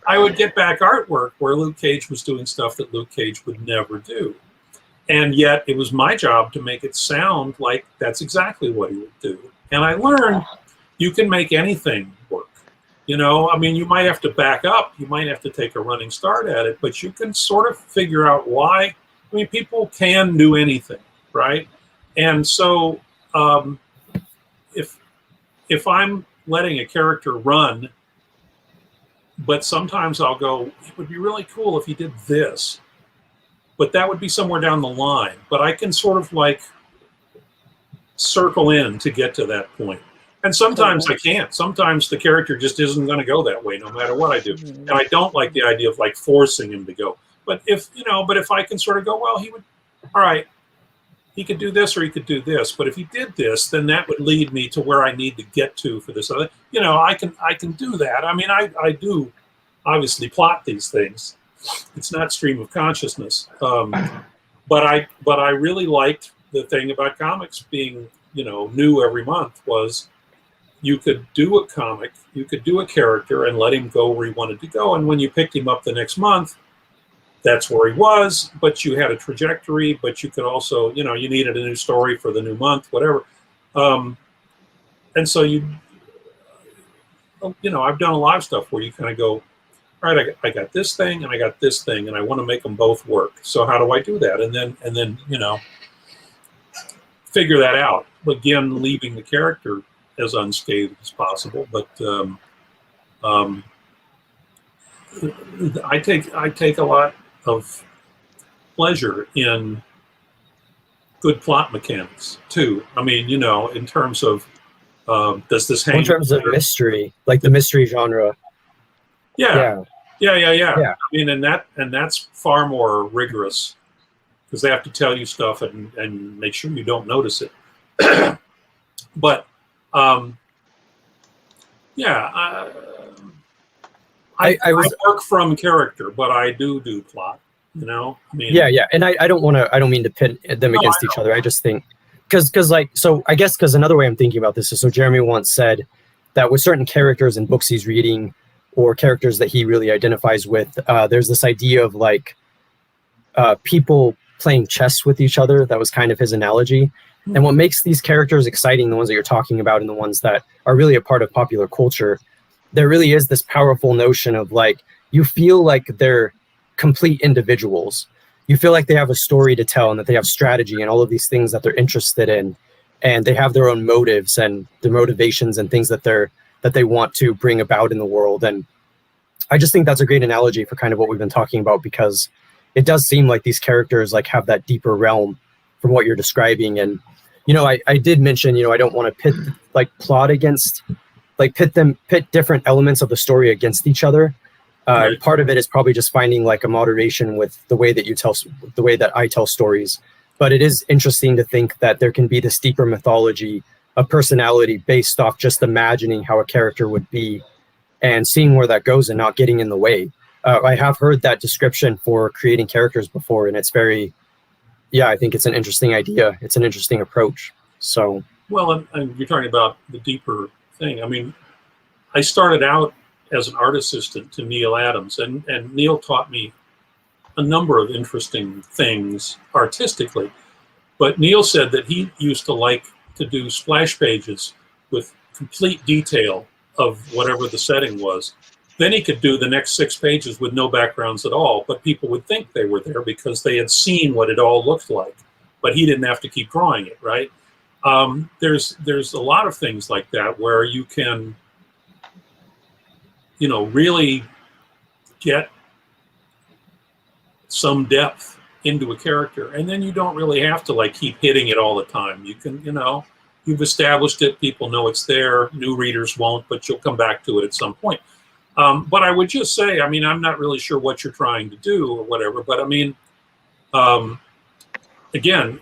I would get back artwork where Luke Cage was doing stuff that Luke Cage would never do. And yet it was my job to make it sound like that's exactly what he would do. And I learned you can make anything work. You know, I mean, you might have to back up. You might have to take a running start at it, but you can sort of figure out why. I mean, people can do anything, right? And so if I'm letting a character run, but sometimes I'll go, it would be really cool if he did this, but that would be somewhere down the line. But I can sort of like circle in to get to that point. And sometimes I can't. Sometimes the character just isn't going to go that way no matter what I do. And I don't like the idea of like forcing him to go. But if I can sort of go, well, he would, all right, he could do this or he could do this. But if he did this, then that would lead me to where I need to get to for this other. You know, I can do that. I mean, I do obviously plot these things. It's not stream of consciousness. But I really liked the thing about comics being, you know, new every month was you could do a comic, you could do a character and let him go where he wanted to go. And when you picked him up the next month, that's where he was, but you had a trajectory, but you could also, you know, you needed a new story for the new month, whatever. And so you know, I've done a lot of stuff where you kind of go, all right, I got this thing and I got this thing and I want to make them both work. So how do I do that? And then, you know, figure that out. Again, leaving the character as unscathed as possible. But I take a lot of pleasure in good plot mechanics too. I mean, you know, in terms of does this hang? In terms of mystery, like the mystery genre. Yeah. I mean, and that's far more rigorous because they have to tell you stuff and make sure you don't notice it. But I work from character, but I do plot. You know, I mean, and I don't mean to pit them against each other. I just think because like, so I guess because another way I'm thinking about this is, so Jeremy once said that with certain characters in books he's reading or characters that he really identifies with, there's this idea of like people playing chess with each other. That was kind of his analogy. And what makes these characters exciting, the ones that you're talking about and the ones that are really a part of popular culture, there really is this powerful notion of like, you feel like they're complete individuals. You feel like they have a story to tell and that they have strategy and all of these things that they're interested in, and they have their own motives and their motivations and things that they want to bring about in the world. And I just think that's a great analogy for kind of what we've been talking about, because it does seem like these characters like have that deeper realm from what you're describing. And you know, I did mention, you know, I don't want to pit different elements of the story against each other. Right. Part of it is probably just finding like a moderation with the way that I tell stories. But it is interesting to think that there can be this deeper mythology of personality based off just imagining how a character would be and seeing where that goes and not getting in the way. I have heard that description for creating characters before, and it's very, I think it's an interesting idea. It's an interesting approach. So, well, and you're talking about the deeper thing. I mean, I started out as an art assistant to Neil Adams, and Neil taught me a number of interesting things artistically. But Neil said that he used to like to do splash pages with complete detail of whatever the setting was. Then he could do the next 6 pages with no backgrounds at all, but people would think they were there because they had seen what it all looked like. But he didn't have to keep drawing it, right? There's a lot of things like that where you can, you know, really get some depth into a character, and then you don't really have to like keep hitting it all the time. You can, you know, you've established it, people know it's there, new readers won't, but you'll come back to it at some point. But I would just say, I mean, I'm not really sure what you're trying to do or whatever, but I mean, again,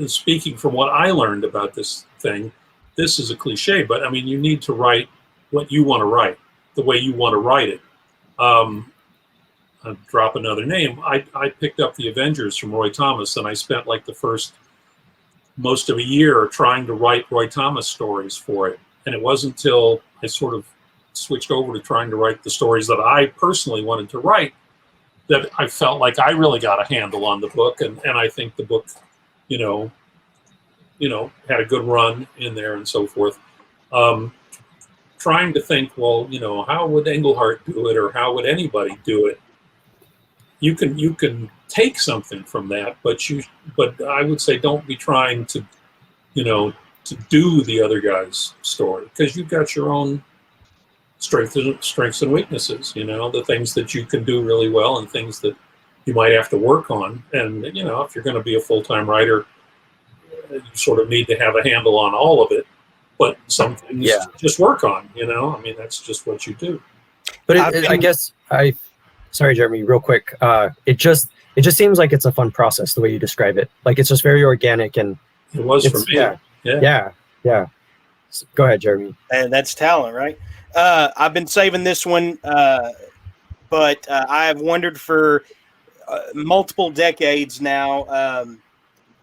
speaking from what I learned about this thing, this is a cliche, but I mean, you need to write what you want to write, the way you want to write it. I'll drop another name. I picked up the Avengers from Roy Thomas, and I spent like the first most of a year trying to write Roy Thomas stories for it. And it wasn't until I sort of switched over to trying to write the stories that I personally wanted to write that I felt like I really got a handle on the book. And I think the book, you know, had a good run in there and so forth. Trying to think, well, you know, how would Englehart do it, or how would anybody do it? You can take something from that, but I would say don't be trying to, you know, to do the other guy's story, because you've got your own strengths and weaknesses. You know, the things that you can do really well and things that you might have to work on. And you know, if you're going to be a full-time writer, you sort of need to have a handle on all of it. But some things just work on. You know, I mean, that's just what you do. But I guess sorry, Jeremy, real quick. It just seems like it's a fun process the way you describe it. Like it's just very organic, and it was for me. Yeah. Go ahead, Jeremy. And that's talent, right? I've been saving this one, but I have wondered for multiple decades now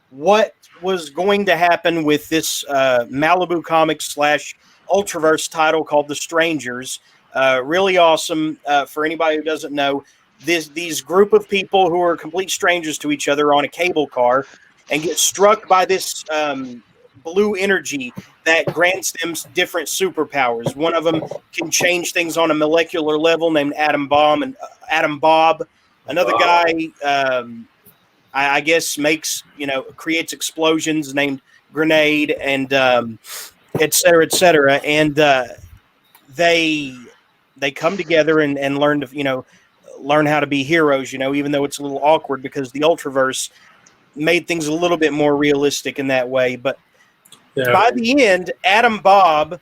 what was going to happen with this Malibu Comics / Ultraverse title called The Strangers. Really awesome. For anybody who doesn't know, these group of people who are complete strangers to each other on a cable car and get struck by this blue energy that grants them different superpowers. One of them can change things on a molecular level, named Atom Bomb and Atom Bob. Another guy, I guess, creates explosions, named Grenade, and et cetera, et cetera. And they come together and learn to, learn how to be heroes, even though it's a little awkward because the Ultraverse made things a little bit more realistic in that way. But by the end, Atom Bob,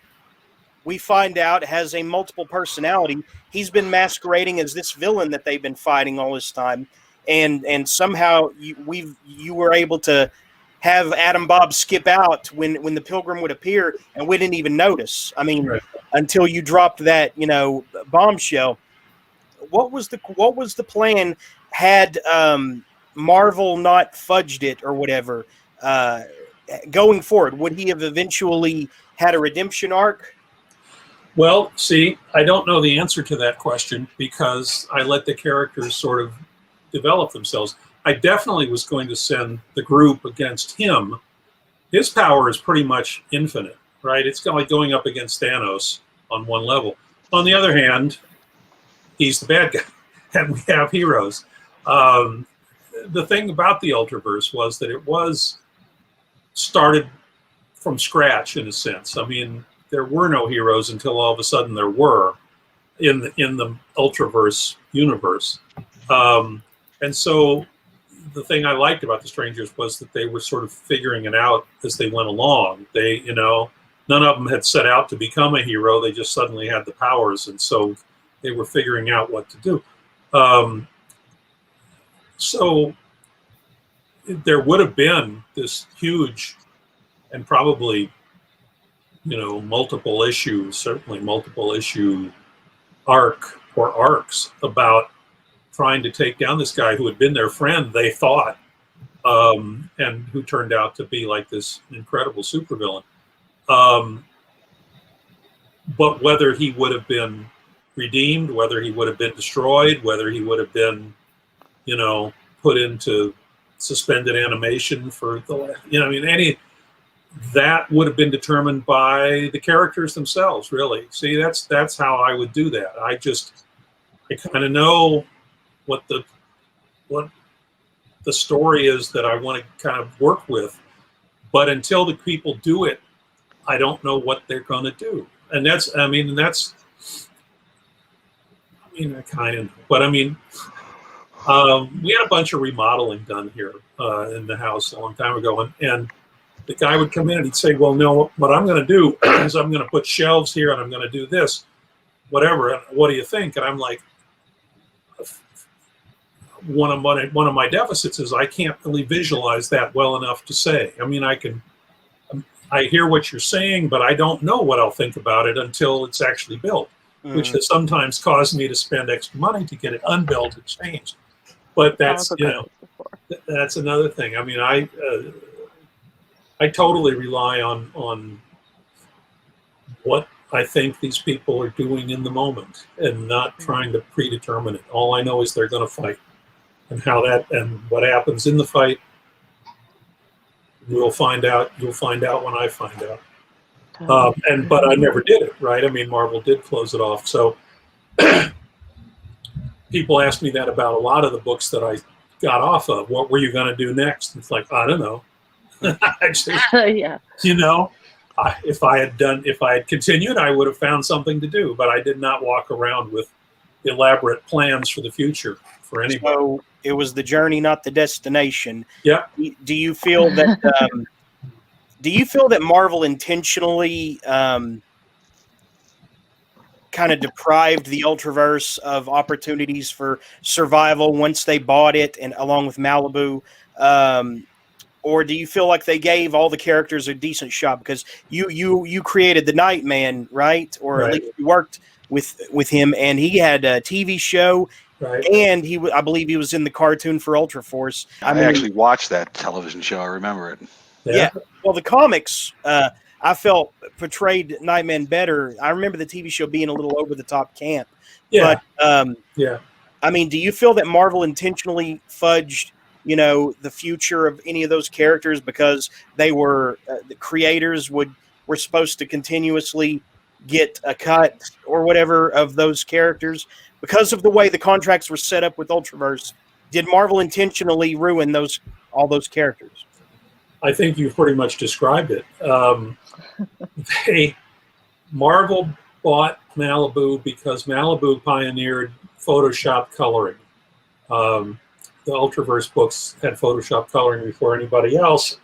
we find out, has a multiple personality. He's been masquerading as this villain that they've been fighting all this time. And somehow you were able to have Atom Bob skip out when the Pilgrim would appear, and we didn't even notice. I mean, until you dropped that, bombshell. What was the plan had Marvel not fudged it or whatever going forward? Would he have eventually had a redemption arc? Well, see, I don't know the answer to that question because I let the characters sort of develop themselves. I definitely was going to send the group against him. His power is pretty much infinite, right? It's kind of like going up against Thanos on one level. On the other hand, he's the bad guy, and we have heroes. The thing about the Ultraverse was that it was started from scratch in a sense. I mean, there were no heroes until all of a sudden there were in the Ultraverse universe. And so the thing I liked about the Strangers was that they were sort of figuring it out as they went along. They, none of them had set out to become a hero. They just suddenly had the powers, and so they were figuring out what to do. So there would have been this huge and probably, multiple issue arc or arcs about trying to take down this guy who had been their friend, they thought, and who turned out to be like this incredible supervillain. But whether he would have been redeemed, whether he would have been destroyed, whether he would have been, put into suspended animation for that would have been determined by the characters themselves, really. See, that's how I would do that. I kind of know what the story is that I want to kind of work with, but until the people do it, I don't know what they're going to do. And we had a bunch of remodeling done here in the house a long time ago, and the guy would come in and he'd say, well, no, what I'm going to do is I'm going to put shelves here and I'm going to do this, whatever. And what do you think? And I'm like, one of my deficits is I can't really visualize that well enough to say. I mean, I hear what you're saying, but I don't know what I'll think about it until it's actually built. which has sometimes caused me to spend extra money to get it unbuilt and changed. But that's, you know, that's another thing. I mean, I totally rely on what I think these people are doing in the moment and not trying to predetermine it. All I know is they're going to fight, and how that and what happens in the fight, we'll find out. You'll find out when I find out. But I never did it, right? I mean, Marvel did close it off. So people ask me that about a lot of the books that I got off of. What were you going to do next? It's like, I don't know. I just, Yeah. you know, if I had continued, I would have found something to do. But I did not walk around with elaborate plans for the future for anybody. So it was the journey, not the destination. Yeah. Do you feel that? Do you feel that Marvel intentionally kind of deprived the Ultraverse of opportunities for survival once they bought it, and along with Malibu? Or do you feel like they gave all the characters a decent shot? Because you created the Nightman, right? Or Right. at least you worked with him, and he had a TV show, Right. and I believe he was in the cartoon for Ultra Force. I actually watched that television show. I remember it. Yeah. Well, the comics, I felt portrayed Nightman better. I remember the TV show being a little over the top camp. Yeah. But Yeah. I mean, do you feel that Marvel intentionally fudged, you know, the future of any of those characters because they were the creators were supposed to continuously get a cut or whatever of those characters because of the way the contracts were set up with Ultraverse? Did Marvel intentionally ruin all those characters? I think you've pretty much described it. Marvel bought Malibu because Malibu pioneered Photoshop coloring. The Ultraverse books had Photoshop coloring before anybody else,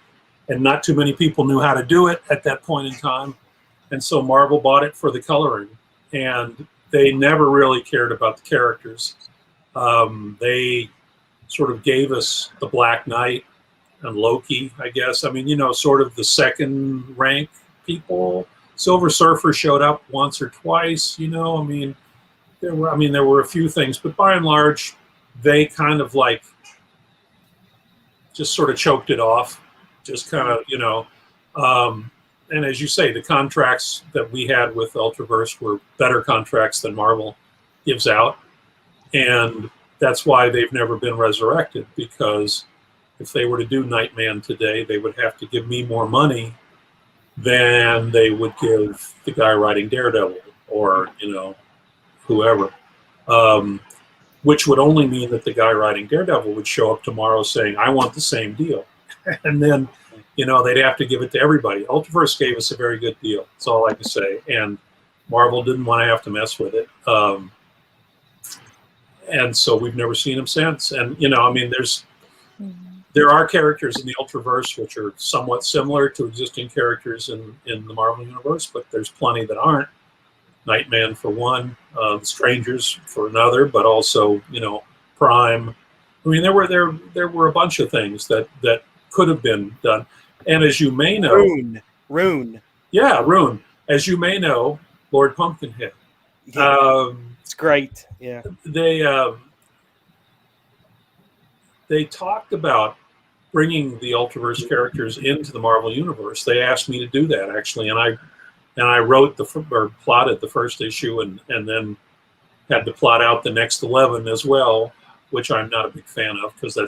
and not too many people knew how to do it at that point in time. And so Marvel bought it for the coloring, and they never really cared about the characters. They sort of gave us the Black Knight and Loki, I guess. I mean, you know, sort of the second rank people. Silver Surfer showed up once or twice, you know. I mean, there were a few things, but by and large, they kind of like just sort of choked it off, just kind of, you know. And as you say, the contracts that we had with Ultraverse were better contracts than Marvel gives out, and that's why they've never been resurrected, because if they were to do Nightman today, they would have to give me more money than they would give the guy writing Daredevil or, you know, whoever. Which would only mean that the guy writing Daredevil would show up tomorrow saying, I want the same deal. And then, you know, they'd have to give it to everybody. Ultraverse gave us a very good deal. That's all I can say. And Marvel didn't want to have to mess with it. And so we've never seen him since. And, you know, I mean, there are characters in the Ultraverse which are somewhat similar to existing characters in the Marvel Universe, but there's plenty that aren't. Nightman for one, Strangers for another, but also, you know, Prime. I mean, there were a bunch of things that could have been done. And as you may know, Rune. Yeah, Rune. As you may know, Lord Pumpkinhead. Yeah, it's great. Yeah. They talked about bringing the Ultraverse characters into the Marvel Universe. They asked me to do that, actually, and I wrote or plotted the first issue, and then had to plot out the next 11 as well, which I'm not a big fan of, because I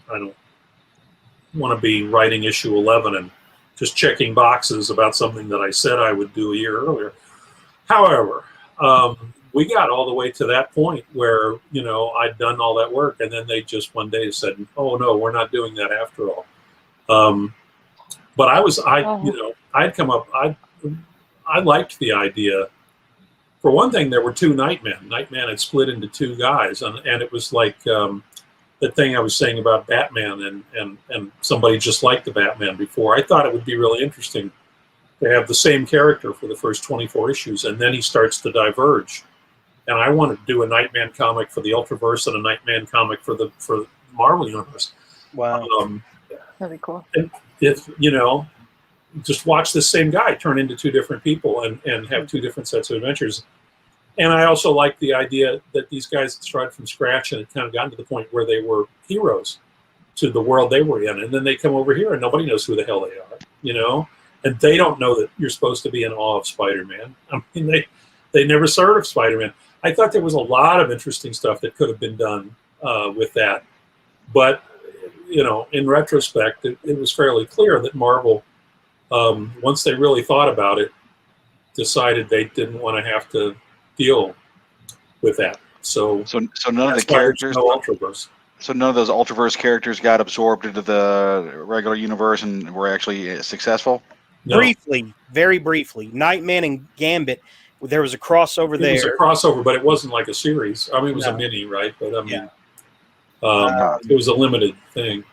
don't want to be writing issue 11 and just checking boxes about something that I said I would do a year earlier. However, we got all the way to that point where, you know, I'd done all that work, and then they just one day said, "Oh no, we're not doing that after all." But I'd come up. I liked the idea. For one thing, there were two Nightmen. Nightman had split into two guys, and it was like the thing I was saying about Batman and somebody just like the Batman before. I thought it would be really interesting to have the same character for the first 24 issues, and then he starts to diverge. And I want to do a Nightman comic for the Ultraverse and a Nightman comic for the Marvel Universe. Wow. That'd be cool. And if, you know, just watch the same guy turn into two different people and have two different sets of adventures. And I also like the idea that these guys started from scratch and had kind of gotten to the point where they were heroes to the world they were in. And then they come over here and nobody knows who the hell they are, you know? And they don't know that you're supposed to be in awe of Spider-Man. I mean, they never heard of Spider-Man. I thought there was a lot of interesting stuff that could have been done with that. But, you know, in retrospect, it was fairly clear that Marvel, once they really thought about it, decided they didn't want to have to deal with that. So none of the characters, no Ultraverse. so none of those Ultraverse characters got absorbed into the regular universe and were actually successful. No. Briefly, very briefly, Nightman and Gambit. There was a crossover there. It was a crossover, but it wasn't like a series. I mean, it was No. a mini, right? But I mean, Yeah. it was a limited thing.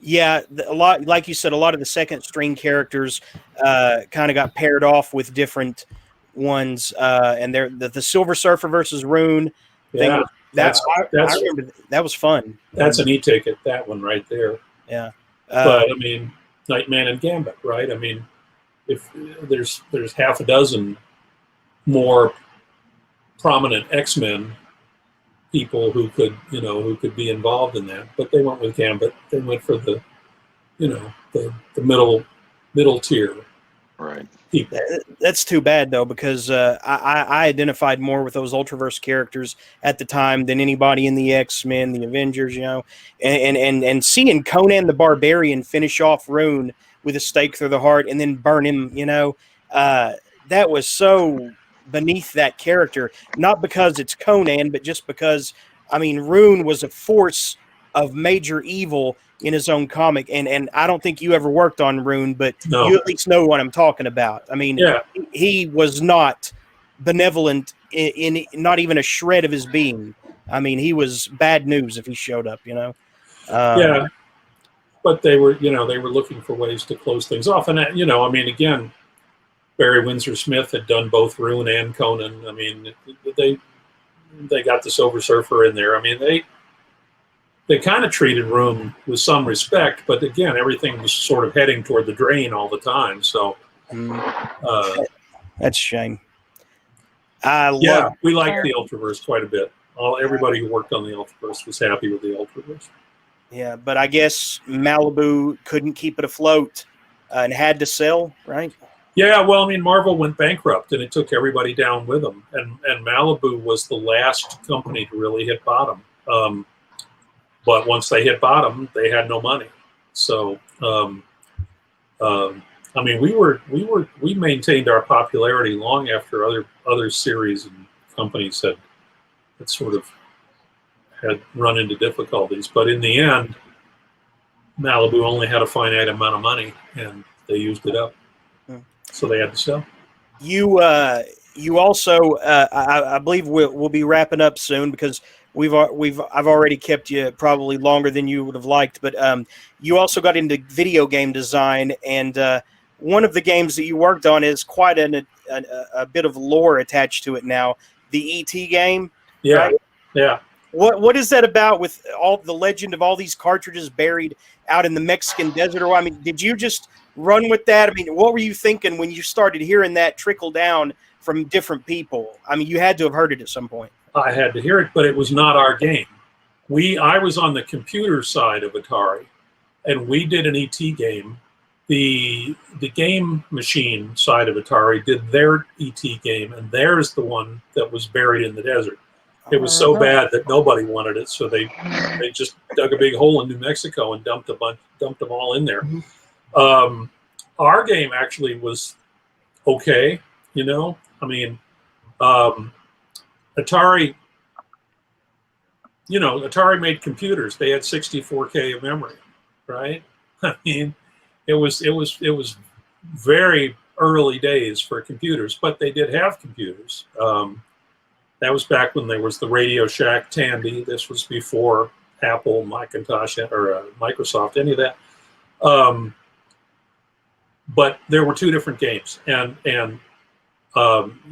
Yeah, a lot, like you said, a lot of the second string characters kind of got paired off with different ones, and the Silver Surfer versus Rune thing. Yeah, I remember that was fun. That's an e-ticket, that one right there. Yeah, But I mean, Nightman and Gambit, right? I mean, if there's half a dozen more prominent X-Men people who could be involved in that, but they went with Gambit. They went for the middle tier. Right. People. That's too bad though, because I identified more with those Ultraverse characters at the time than anybody in the X-Men, the Avengers, you know, and seeing Conan the Barbarian finish off Rune with a stake through the heart and then burn him, you know, that was so beneath that character, not because it's Conan, but just because, I mean, Rune was a force of major evil in his own comic, and I don't think you ever worked on Rune, but No. you at least know what I'm talking about. I mean, Yeah. he was not benevolent in not even a shred of his being. I mean, he was bad news if he showed up, you know. Yeah, but they were looking for ways to close things off, and I mean, again, Barry Windsor Smith had done both Rune and Conan. I mean, they got the Silver Surfer in there. I mean, they kind of treated Rune with some respect, but again, everything was sort of heading toward the drain all the time. So that's a shame. We liked the Ultraverse quite a bit. Everybody who worked on the Ultraverse was happy with the Ultraverse. Yeah, but I guess Malibu couldn't keep it afloat and had to sell, right? Yeah, well, I mean, Marvel went bankrupt, and it took everybody down with them. And Malibu was the last company to really hit bottom. But once they hit bottom, they had no money. So, I mean, we maintained our popularity long after other series and companies had sort of had run into difficulties. But in the end, Malibu only had a finite amount of money, and they used it up. So they had to sell. You also, I believe we'll be wrapping up soon because I've already kept you probably longer than you would have liked. But you also got into video game design, and one of the games that you worked on is quite a bit of lore attached to it now. The E.T. game. Yeah, right? Yeah. What is that about with all the legend of all these cartridges buried out in the Mexican desert? Or I mean, did you just run with that? I mean, what were you thinking when you started hearing that trickle down from different people? I mean, you had to have heard it at some point. I had to hear it, but it was not our game. I was on the computer side of Atari, and we did an ET game. The game machine side of Atari did their ET game, and theirs the one that was buried in the desert. It was so bad that nobody wanted it, so they just dug a big hole in New Mexico and dumped them all in there. Our game actually was okay, you know. I mean, Atari made computers. They had 64K of memory, right? I mean, it was very early days for computers, but they did have computers. That was back when there was the Radio Shack Tandy. This was before Apple, Macintosh, or Microsoft, any of that. But there were two different games, and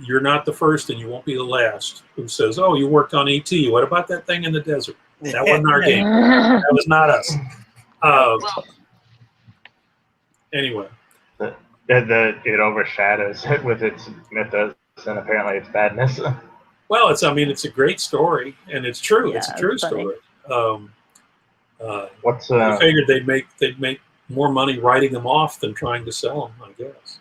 you're not the first, and you won't be the last who says, "Oh, you worked on ET. What about that thing in the desert? That wasn't our game. That was not us." Anyway, it overshadows it with its mythos and apparently it's badness. Well, it's a great story, and it's true. Yeah, It's a true it's funny. story. Um, What's I figured they'd make more money writing them off than trying to sell them, I guess.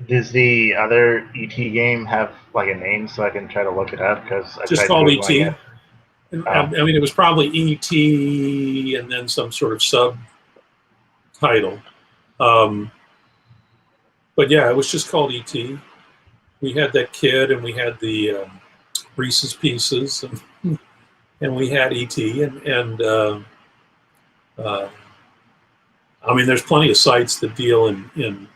does the other ET game have like a name so I can try to look it up? Because I Just tried called googling ET. it. I mean, it was probably ET and then some sort of subtitle. But yeah, it was just called ET. We had that kid, and we had the Reese's Pieces, and we had ET, uh, I mean, there's plenty of sites that deal in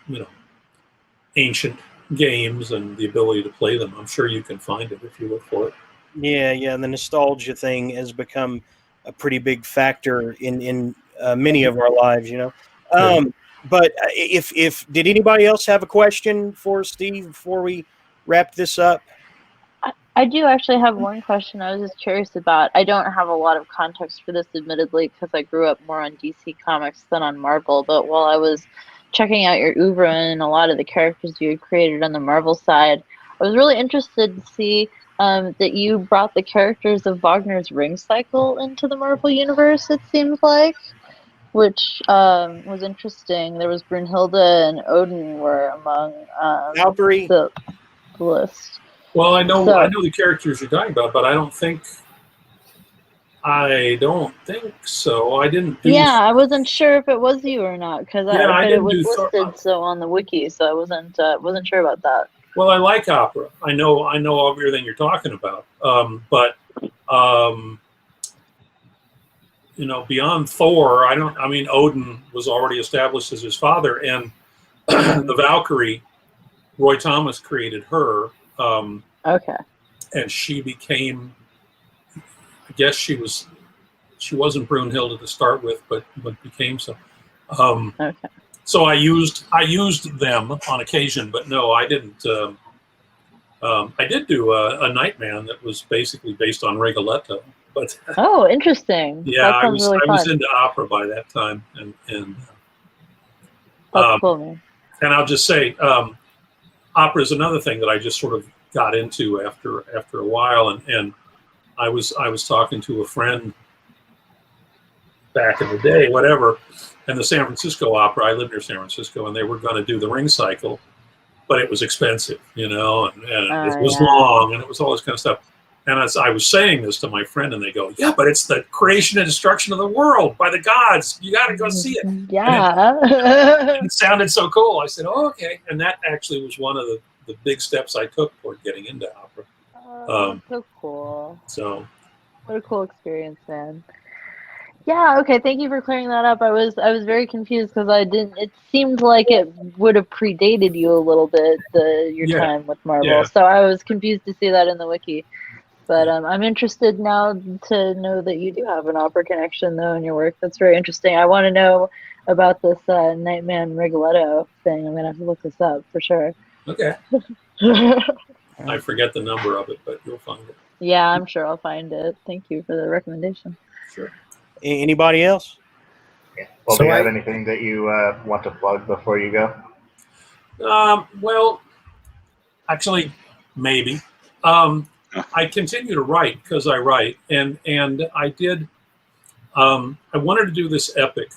ancient games and the ability to play them. I'm sure you can find it if you look for it. Yeah, yeah. The nostalgia thing has become a pretty big factor in many of our lives, you know. Yeah. But if did anybody else have a question for Steve before we wrap this up? I do actually have one question I was just curious about. I don't have a lot of context for this, admittedly, because I grew up more on DC Comics than on Marvel. But while I was checking out your oeuvre and a lot of the characters you had created on the Marvel side, I was really interested to see that you brought the characters of Wagner's Ring Cycle into the Marvel universe, it seems like, which was interesting. There was Brunhilde and Odin were among Valkyrie. the list. Well, I know So, the characters you're talking about, but I don't think so. I didn't do. yeah, I wasn't sure if it was you or not because Yeah, I but it didn't was do Thor. listed so on the wiki, so I wasn't sure about that. Well, I like opera. I know everything you're talking about. But beyond Thor, I don't. I mean, Odin was already established as his father, and the Valkyrie, Roy Thomas created her, Okay. and she became. I guess she wasn't Brunhilde to start with, but became so. Okay. So I used them on occasion, but no, I didn't. I did do a Nightman that was basically based on Rigoletto, but Oh, interesting. yeah, That sounds really I was fun. into opera by that time, and That's cool, man. and I'll just say, opera is another thing that I just sort of got into after a while, and I was talking to a friend back in the day, whatever, and the San Francisco Opera. I lived near San Francisco, and they were going to do the Ring Cycle, but it was expensive, and it was Yeah. long, and it was all this kind of stuff. And as I was saying this to my friend, and they go, "Yeah, but it's the creation and destruction of the world by the gods. You got to go see it." Yeah. And it sounded so cool. I said, "Oh, okay." And that actually was one of the big steps I took toward getting into opera. Oh, that's so cool. So What a cool experience, man. Yeah, okay, thank you for clearing that up. I was very confused because I didn't it seemed like it would have predated you a little bit, your yeah, time with Marvel. yeah. So I was confused to see that in the wiki. But I'm interested now to know that you do have an opera connection though in your work. That's very interesting. I want to know about this Nightman Rigoletto thing. I'm gonna have to look this up for sure. Okay. I forget the number of it, but you'll find it. Yeah, I'm sure I'll find it. Thank you for the recommendation. Sure. Anybody else? Well, So do you have I- anything that you want to plug before you go? Well, actually, maybe. I continue to write because I write, and I did. I wanted to do this epic.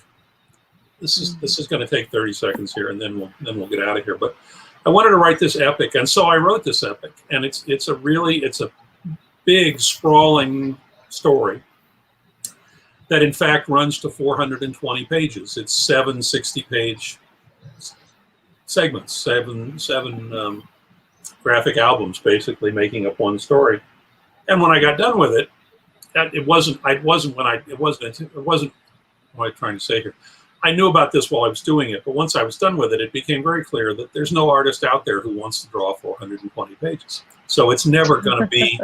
This is going to take 30 seconds here, and then we'll get out of here. But I wanted to write this epic, and so I wrote this epic, and it's a big sprawling story that in fact runs to 420 pages. It's 7 60-page segments, seven graphic albums, basically making up one story. And when I got done with it, what am I trying to say here? I knew about this while I was doing it, but once I was done with it, it became very clear that there's no artist out there who wants to draw 420 pages. So it's never going to be,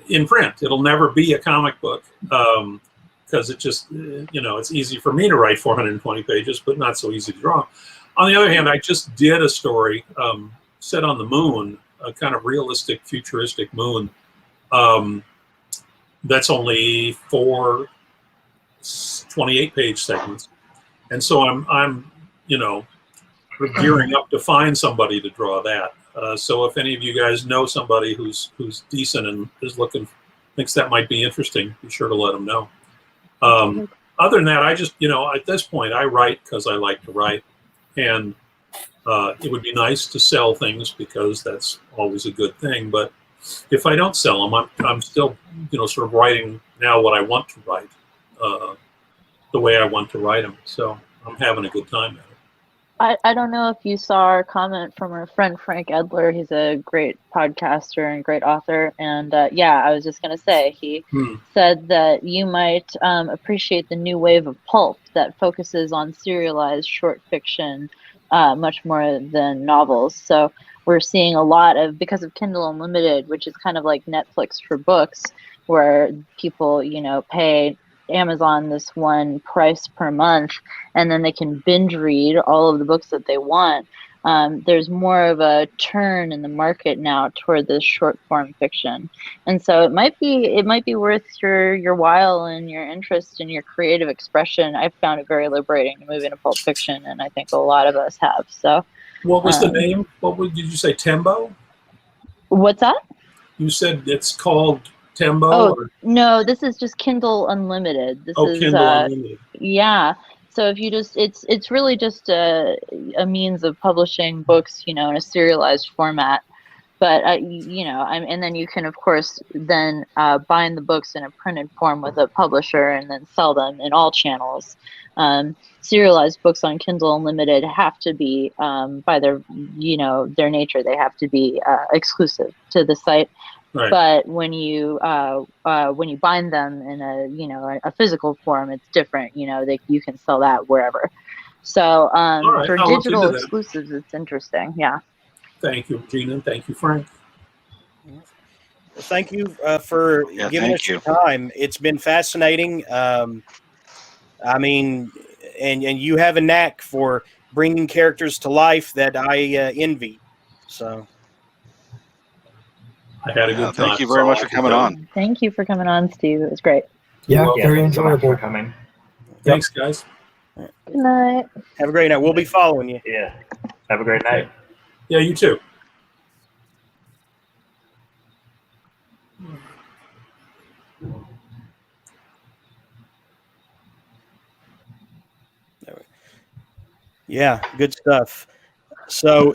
in print. It'll never be a comic book because it just, it's easy for me to write 420 pages, but not so easy to draw. On the other hand, I just did a story set on the moon, a kind of realistic, futuristic moon. That's only 4 28-page segments, and so I'm we're gearing up to find somebody to draw that. So if any of you guys know somebody who's decent and is thinks that might be interesting, be sure to let them know. Other than that, I just, at this point, I write because I like to write, and it would be nice to sell things because that's always a good thing. But if I don't sell them, I'm still, sort of writing now what I want to write, the way I want to write them. So I'm having a good time at it. I don't know if you saw our comment from our friend Frank Edler. He's a great podcaster and great author. And yeah, I was just going to say, he said that you might appreciate the new wave of pulp that focuses on serialized short fiction much more than novels. So we're seeing a lot of, because of Kindle Unlimited, which is kind of like Netflix for books, where people, pay Amazon this one price per month, and then they can binge read all of the books that they want. There's more of a turn in the market now toward this short form fiction, and so it might be worth your while and your interest in your creative expression. I've found it very liberating to move into pulp fiction, and I think a lot of us have. So, what was the name? Did you say? Tembo? What's that? You said it's called Tembo? Oh, no, this is just Kindle Unlimited. This is Kindle Unlimited. Yeah. So if you just, it's really just a means of publishing books, in a serialized format. But and then you can, of course, then bind the books in a printed form with a publisher and then sell them in all channels. Serialized books on Kindle Unlimited have to be, by their nature, they have to be exclusive to the site. Right. But when you bind them in a physical form, it's different. You can sell that wherever. So right, for I'll look digital into that. exclusives, it's interesting. Yeah. Thank you, Gina, and thank you, Frank. Well, thank you for giving us your time. It's been fascinating. I mean, and you have a knack for bringing characters to life that I envy. So I had a good time. Thank you very much for coming on. Thank you for coming on, Steve. It was great. Yeah, Well, very thanks so much enjoyable. for coming. Thanks, guys. Good night. have a great night. We'll be following you. Yeah. Have a great night. Yeah, you too. Yeah, good stuff. So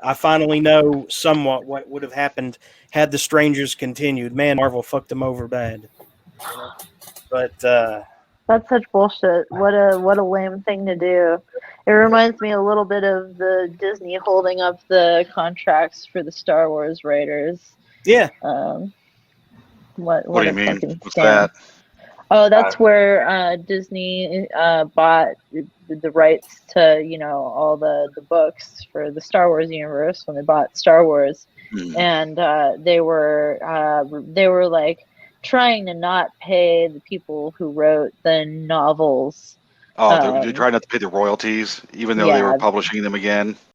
I finally know somewhat what would have happened had the Strangers continued. Man, Marvel fucked them over bad. But That's such bullshit. What a lame thing to do. It reminds me a little bit of the Disney holding up the contracts for the Star Wars writers. yeah, What do you mean? What's scam. that? Oh, that's where Disney bought the rights to all the books for the Star Wars universe when they bought Star Wars, and they were like trying to not pay the people who wrote the novels. Oh, they tried not to pay the royalties, even though they were publishing them again.